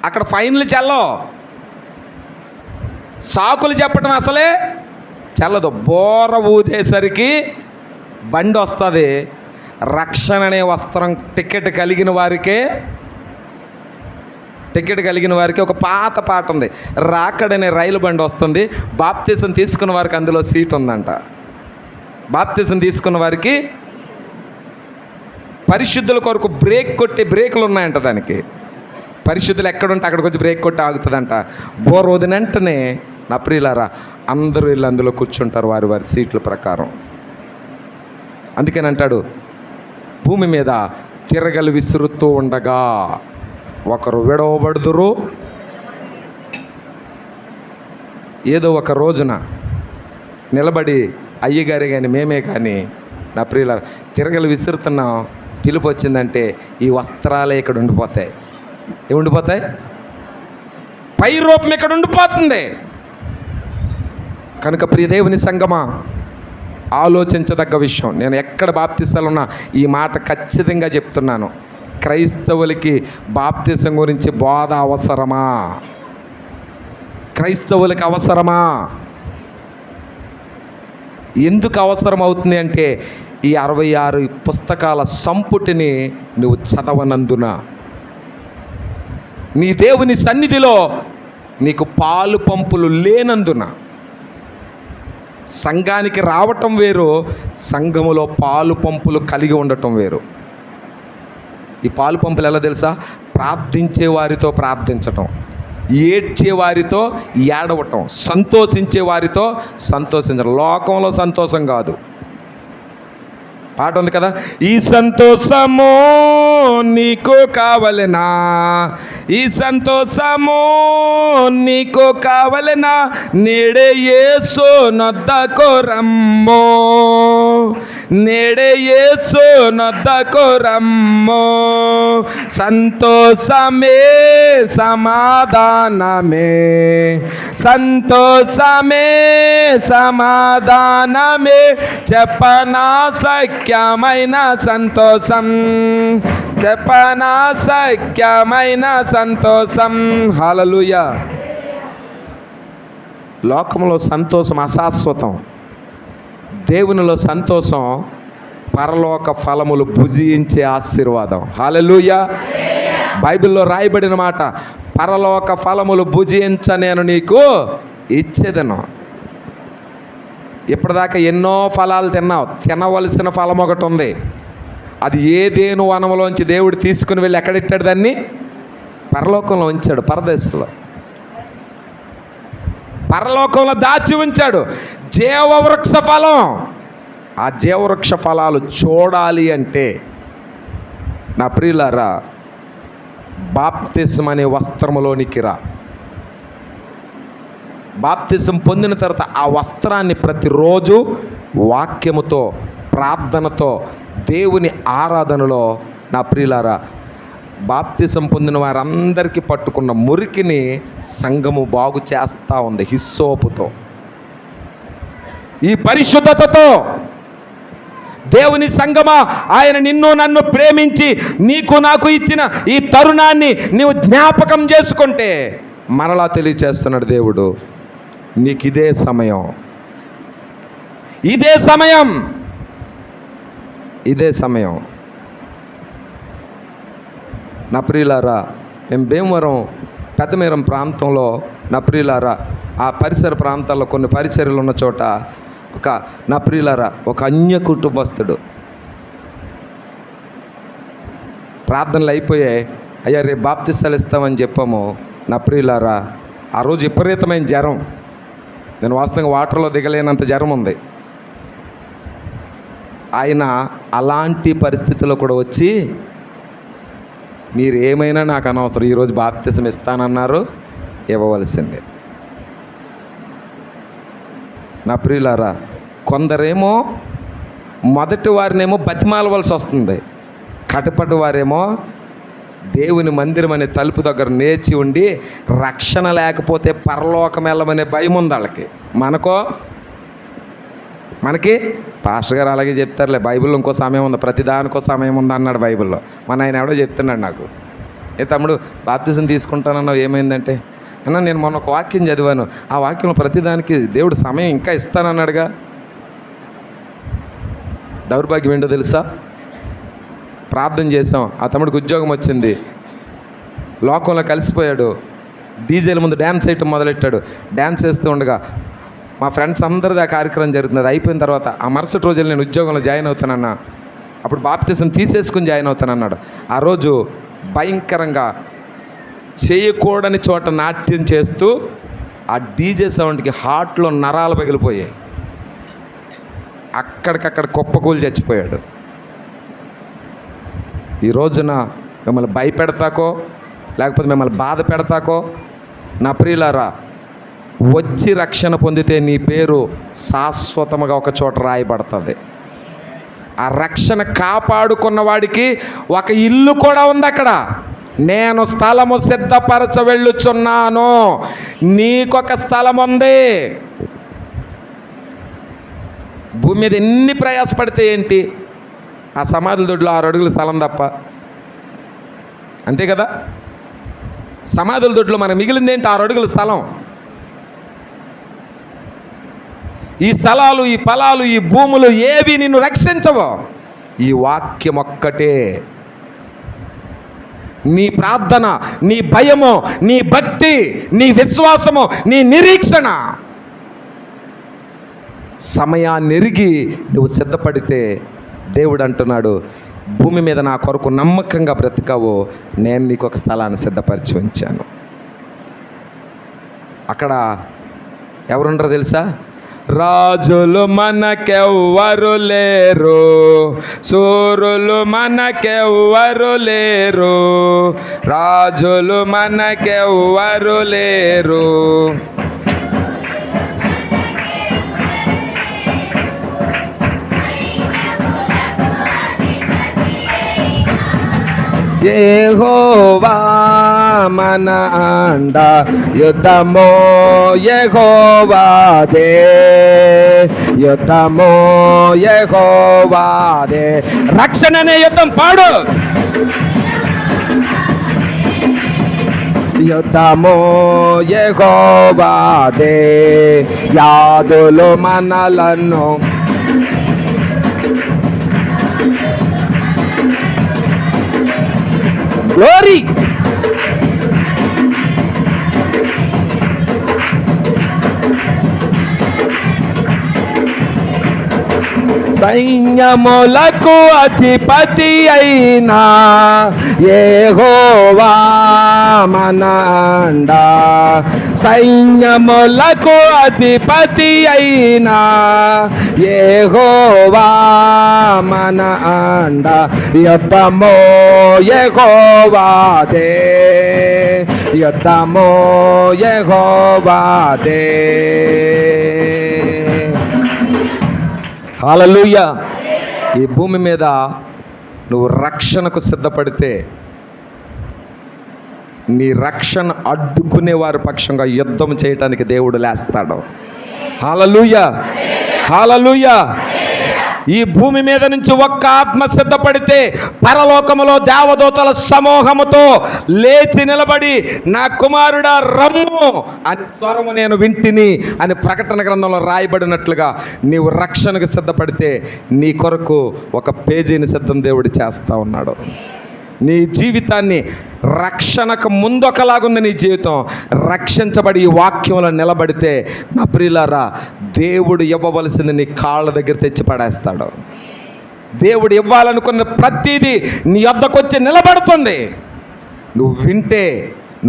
అక్కడ ఫైన్లు చెల్లవు, సాకులు చెప్పడం అసలే చెల్లదు. బోర ఊదేసరికి బండి వస్తుంది. రక్షణ అనే వస్త్రం టికెట్ కలిగిన వారికి ఒక పాత పాట ఉంది, రాకడనే రైలు బండి వస్తుంది, బాప్తిసం తీసుకున్న వారికి అందులో సీట్ ఉందంట. బాప్తిసం తీసుకున్న వారికి పరిశుద్ధుల కొరకు బ్రేక్ కొట్టి బ్రేకులు ఉన్నాయంట. దానికి పరిశుద్ధులు ఎక్కడుంటే అక్కడికి వచ్చి బ్రేక్ కొట్టి ఆగుతుందంట. బోర్ వదిన వెంటనే నా ప్రియులారా అందరూ వీళ్ళు అందులో కూర్చుంటారు వారి సీట్ల ప్రకారం. అందుకని అంటాడు, భూమి మీద తిరగలు విసురుతూ ఉండగా ఒకరు విడవబడుదురు. ఏదో ఒక రోజున నిలబడి అయ్యగారి కానీ మేమే కానీ నా ప్రియుల తిరగలు విసురుతున్నాం, పిలుపు వచ్చిందంటే ఈ వస్త్రాలే ఇక్కడ ఉండిపోతాయి. ఏముండిపోతాయి? పై రూపం ఇక్కడ ఉండిపోతుంది. కనుక ప్రియ దేవుని సంగమా, ఆలోచించదగ్గ విషయం. నేను ఎక్కడ బాప్తిస్తాలున్నా ఈ మాట ఖచ్చితంగా చెప్తున్నాను. క్రైస్తవులకి బాప్తిసం గురించి బోధ అవసరమా? క్రైస్తవులకి అవసరమా? ఎందుకు అవసరం అవుతుంది అంటే ఈ 66 పుస్తకాల సంపుటిని నువ్వు చదవనందున, నీ దేవుని సన్నిధిలో నీకు పాలు పంపులు లేనందున. సంఘానికి రావటం వేరు, సంఘములో పాలు పంపులు కలిగి ఉండటం వేరు. ఈ పాలు పంపులు ఎలా తెలుసా? ప్రార్థించే వారితో ప్రార్థించటం, ఏడ్చే వారితో ఏడవటం, సంతోషించే వారితో సంతోషించడం. లోకంలో సంతోషం కాదు. పాట ఉంది కదా, ఈ సంతోషము నీకు కావలెనా, ఈ సంతోషము నీకు కావలెనా, నేడే యేసు నొద్దకు రమ్మో, నేడే యేసు నొద్దకు రమ్మో, సంతోషమే సమాధానమే, సంతోషమే సమాధానమే, చెప్పనా సఖ్యమైన సంతోషం, చెప్పనా సఖ్యమైన సంతోషం. హల్లెలూయా. లోకంలో సంతోషం అశాశ్వతం, దేవునిలో సంతోషం పరలోక ఫలములు భుజించే ఆశీర్వాదం. హల్లెలూయా. బైబిల్లో రాయబడిన మాట, పరలోక ఫలములు భుజించ నేను నీకు ఇచ్చేదను. ఇప్పటిదాకా ఎన్నో ఫలాలు తిన్నావు, తినవలసిన ఫలం ఒకటి ఉంది. అది ఏదేను వనములోంచి దేవుడు తీసుకుని వెళ్ళి ఎక్కడెట్టాడు? దాన్ని పరలోకంలో ఉంచాడు, పరదేశంలో పరలోకంలో దాచి ఉంచాడు. జీవవృక్ష ఫలం. ఆ జీవవృక్ష ఫలాలు చూడాలి అంటే నా ప్రియులారా, బాప్తిస్మ అనే వస్త్రములోనికి రా. బాప్తిసం పొందిన తర్వాత ఆ వస్త్రాన్ని ప్రతిరోజు వాక్యముతో, ప్రార్థనతో, దేవుని ఆరాధనలో నా ప్రియులారా, బాప్తిసం పొందిన వారందరికీ పట్టుకున్న మురికిని సంఘము బాగు చేస్తూ ఉంది హిస్సోపుతో. ఈ పరిశుద్ధతతో దేవుని సంగమా, ఆయన నిన్ను నన్ను ప్రేమించి నీకు నాకు ఇచ్చిన ఈ తరుణాన్ని నీవు జ్ఞాపకం చేసుకుంటే మరలా తెలియచేస్తున్నాడు దేవుడు, నీకు ఇదే సమయం, ఇదే సమయం, ఇదే సమయం. నా ప్రియులారా, మేము భీమవరం పెద్దమీరం ప్రాంతంలో, నా ప్రియులారా, ఆ పరిసర ప్రాంతాల్లో కొన్ని పరిచర్యలు ఉన్న చోట నా ప్రియులారా, ఒక అన్య కుటుంబస్తుడు ప్రార్థనలు అయిపోయాయి. అయ్యా రేపు బాప్తిస్తాలు ఇస్తామని చెప్పాము. నా ప్రియులారా, ఆ రోజు విపరీతమైన జ్వరం, నేను వాస్తవంగా వాటర్లో దిగలేనంత జ్వరం ఉంది. ఆయన అలాంటి పరిస్థితుల్లో కూడా వచ్చి, మీరు ఏమైనా నాకు అనవసరం, ఈరోజు బాప్తిసం ఇస్తానన్నారు, ఇవ్వవలసిందే. నా ప్రియులారా, కొందరేమో మొదటి వారినేమో బతిమాలవలసి వస్తుంది, కటపటి వారేమో దేవుని మందిరం అనే తలుపు దగ్గర నేర్చి ఉండి రక్షణ లేకపోతే పరలోకం వెళ్ళమనే భయం ఉంది వాళ్ళకి. మనకి పాస్టర్ గారు అలాగే చెప్తారులే, బైబిల్లో ఇంకో సమయం ఉంది, ప్రతిదానికో సమయం ఉంది అన్నాడు బైబిల్లో. మన ఆయన ఎవడో చెప్తున్నాడు నాకు, ఏ తమ్ముడు బాప్తిజం తీసుకుంటానన్నావు, ఏమైందంటే, అన్న నేను మొన్న ఒక వాక్యం చదివాను, ఆ వాక్యంలో ప్రతిదానికి దేవుడు సమయం ఇంకా ఇస్తానన్నాడుగా. దౌర్భాగ్యం ఏంటో తెలుసా? ప్రార్థన చేసాం, ఆ తమ్ముడికి ఉద్యోగం వచ్చింది, లోకంలో కలిసిపోయాడు, డీజేల ముందు డ్యాన్స్ వేయటం మొదలెట్టాడు. డ్యాన్స్ వేస్తూ ఉండగా మా ఫ్రెండ్స్ అందరిది ఆ కార్యక్రమం జరుగుతుంది. అది అయిపోయిన తర్వాత ఆ మరుసటి రోజులు నేను ఉద్యోగంలో జాయిన్ అవుతానన్నా, అప్పుడు బాప్తిసం తీసేసుకుని జాయిన్ అవుతానన్నాడు. ఆ రోజు భయంకరంగా చేయకూడని చోట నాట్యం చేస్తూ ఆ డీజే సౌండ్కి హార్ట్లో నరాలు పగిలిపోయాయి, అక్కడికక్కడ కుప్పకూలి చచ్చిపోయాడు. ఈ రోజున మిమ్మల్ని భయపెడతాకో లేకపోతే మిమ్మల్ని బాధ పెడతాకో, నా ప్రియులారా, వచ్చి రక్షణ పొందితే నీ పేరు శాశ్వతముగా ఒక చోట రాయబడుతుంది. ఆ రక్షణ కాపాడుకున్న వాడికి ఒక ఇల్లు కూడా ఉంది అక్కడ. నేను స్థలము సిద్ధపరచ వెళ్ళుచున్నాను, నీకొక స్థలం ఉంది. భూమి మీద ఎన్ని ప్రయాసపడితే ఏంటి, ఆ సమాధుల దొడ్లో 6 అడుగుల స్థలం తప్ప, అంతే కదా. సమాధుల దొడ్లో మనకు మిగిలింది ఏంటి? 6 అడుగుల స్థలం. ఈ స్థలాలు, ఈ ఫలాలు, ఈ భూములు ఏవి నిన్ను రక్షించవు. ఈ వాక్యం ఒక్కటే. నీ ప్రార్థన, నీ భయము, నీ భక్తి, నీ విశ్వాసము, నీ నిరీక్షణ, సమయాన్ని ఎరిగి నువ్వు సిద్ధపడితే దేవుడు అంటున్నాడు, భూమి మీద నా కొరకు నమ్మకంగా బ్రతికావు, నేను నీకు ఒక స్థలాన్ని సిద్ధపరిచి ఉంచాను. అక్కడ ఎవరుండరో తెలుసా? రాజులు మనకెవ్వరు లేరు, సూరులు మనకెవ్వరు లేరు, రాజులు మనకెవ్వరు లేరు. యెహోవా మన అండ, యుద్ధమో యెహోవాదే, యుద్ధమో యెహోవాదే. రక్షణ అనే యుద్ధం పాడు. యుద్ధమో యెహోవాదే, యాదులు మనలను గ్లోరీ. సైన్యములకు అధిపతి అయినా యెహోవా మన అండ, సైన్యములకు అధిపతి అయినా యెహోవా మన అండ, యుద్ధమో యెహోవాదే, యుద్ధమో యెహోవాదే. హల్లెలూయా. ఈ భూమి మీద నువ్వు రక్షణకు సిద్ధపడితే నీ రక్షణ అడ్డుకునే వారి పక్షంగా యుద్ధం చేయటానికి దేవుడు లేస్తాడు. హల్లెలూయా, హల్లెలూయా. ఈ భూమి మీద నుంచి ఒక్క ఆత్మ సిద్ధపడితే పరలోకములో దేవదూతల సమూహముతో లేచి నిలబడి, నా కుమారుడా రమ్ము అని స్వరము నేను వింటిని అని ప్రకటన గ్రంథంలో రాయబడినట్లుగా నీవు రక్షణకు సిద్ధపడితే నీ కొరకు ఒక పేజీని సిద్ధం దేవుడు చేస్తూ ఉన్నాడు. నీ జీవితాన్ని రక్షణకు ముందొకలాగుంది నీ జీవితం. రక్షించబడి ఈ వాక్యంలో నిలబడితే నా ప్రియులారా, దేవుడు ఇవ్వవలసింది నీ కాళ్ళ దగ్గర తెచ్చి పడేస్తాడు. దేవుడు ఇవ్వాలనుకున్న ప్రతిదీ నీ వద్దకు వచ్చి నిలబడుతుంది. నువ్వు వింటే,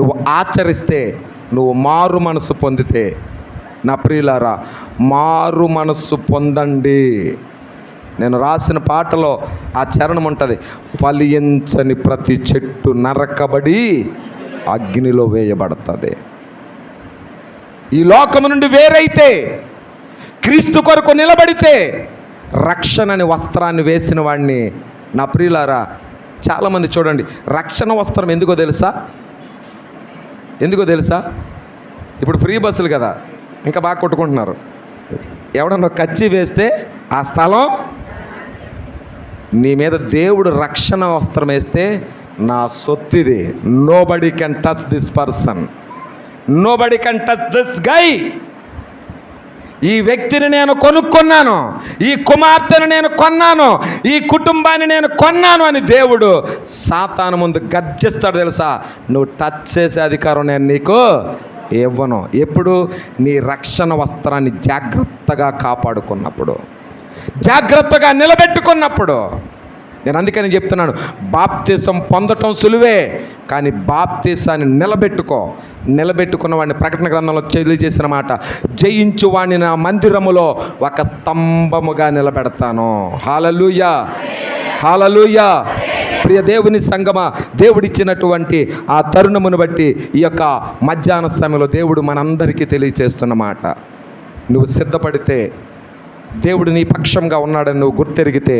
నువ్వు ఆచరిస్తే, నువ్వు మారు మనసు పొందితే, నా ప్రియులారా, మారు మనస్సు పొందండి. నేను రాసిన పాటలో ఆ చరణం ఉంటుంది, ఫలించని ప్రతి చెట్టు నరకబడి అగ్నిలో వేయబడుతుంది. ఈ లోకము నుండి వేరైతే, క్రీస్తు కొరకు నిలబడితే, రక్షణని వస్త్రాన్ని వేసిన వాడిని, నా ప్రియులారా, చాలామంది చూడండి, రక్షణ వస్త్రం ఎందుకో తెలుసా? ఎందుకో తెలుసా? ఇప్పుడు ఫ్రీ బస్సులు కదా, ఇంకా బాగా కొట్టుకుంటున్నారు. ఎవడన్నా కచ్చి వేస్తే ఆ స్థలం నీ మీద దేవుడు రక్షణ వస్త్రం వేస్తే నా సొత్తిది. Nobody can touch this person, nobody can touch this guy. ఈ వ్యక్తిని నేను కొనుక్కున్నాను, ఈ కుమార్తెను నేను కొన్నాను, ఈ కుటుంబాన్ని నేను కొన్నాను అని దేవుడు సాతాను ముందు గర్జిస్తాడు తెలుసా. నువ్వు టచ్ చేసే అధికారం నేను నీకు ఇవ్వను. ఎప్పుడు? నీ రక్షణ వస్త్రాన్ని జాగ్రత్తగా కాపాడుకున్నప్పుడు, జాగ్రత్తగా నిలబెట్టుకున్నప్పుడు. నేను అందుకని చెప్తున్నాను, బాప్తిసం పొందటం సులువే, కానీ బాప్తిసాన్ని నిలబెట్టుకున్న వాడిని ప్రకటన గ్రంథంలో తెలియజేసిన మాట, జయించు వాడిని నా మందిరములో ఒక స్తంభముగా నిలబెడతాను. హల్లెలూయా, హల్లెలూయా. ప్రియ దేవుని సంగమా, దేవుడిచ్చినటువంటి ఆ తరుణమును బట్టి ఈ యొక్క మధ్యాహ్న సమయంలో దేవుడు మనందరికీ తెలియచేస్తున్న మాట, నువ్వు సిద్ధపడితే, దేవుడు నీ పక్షంగా ఉన్నాడని నువ్వు గుర్తెరిగితే,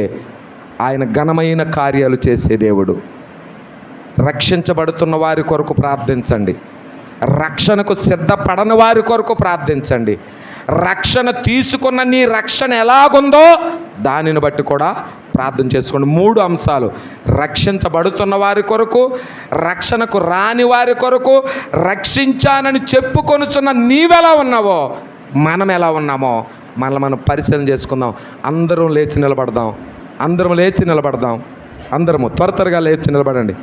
ఆయన ఘనమైన కార్యాలు చేసే దేవుడు. రక్షించబడుతున్న వారి కొరకు ప్రార్థించండి, రక్షణకు సిద్ధపడని వారి కొరకు ప్రార్థించండి. రక్షణ తీసుకున్న నీ రక్షణ ఎలాగుందో దానిని బట్టి కూడా ప్రార్థన చేసుకోండి. 3 అంశాలు: రక్షించబడుతున్న వారి కొరకు, రక్షణకు రాని వారి కొరకు, రక్షించానని చెప్పుకొనుచున్న నీవెలా ఉన్నావో మనం ఎలా ఉన్నామో మనం పరిశీలన చేసుకుందాం. అందరం లేచి నిలబడదాం, అందరము త్వరగా లేచి నిలబడండి.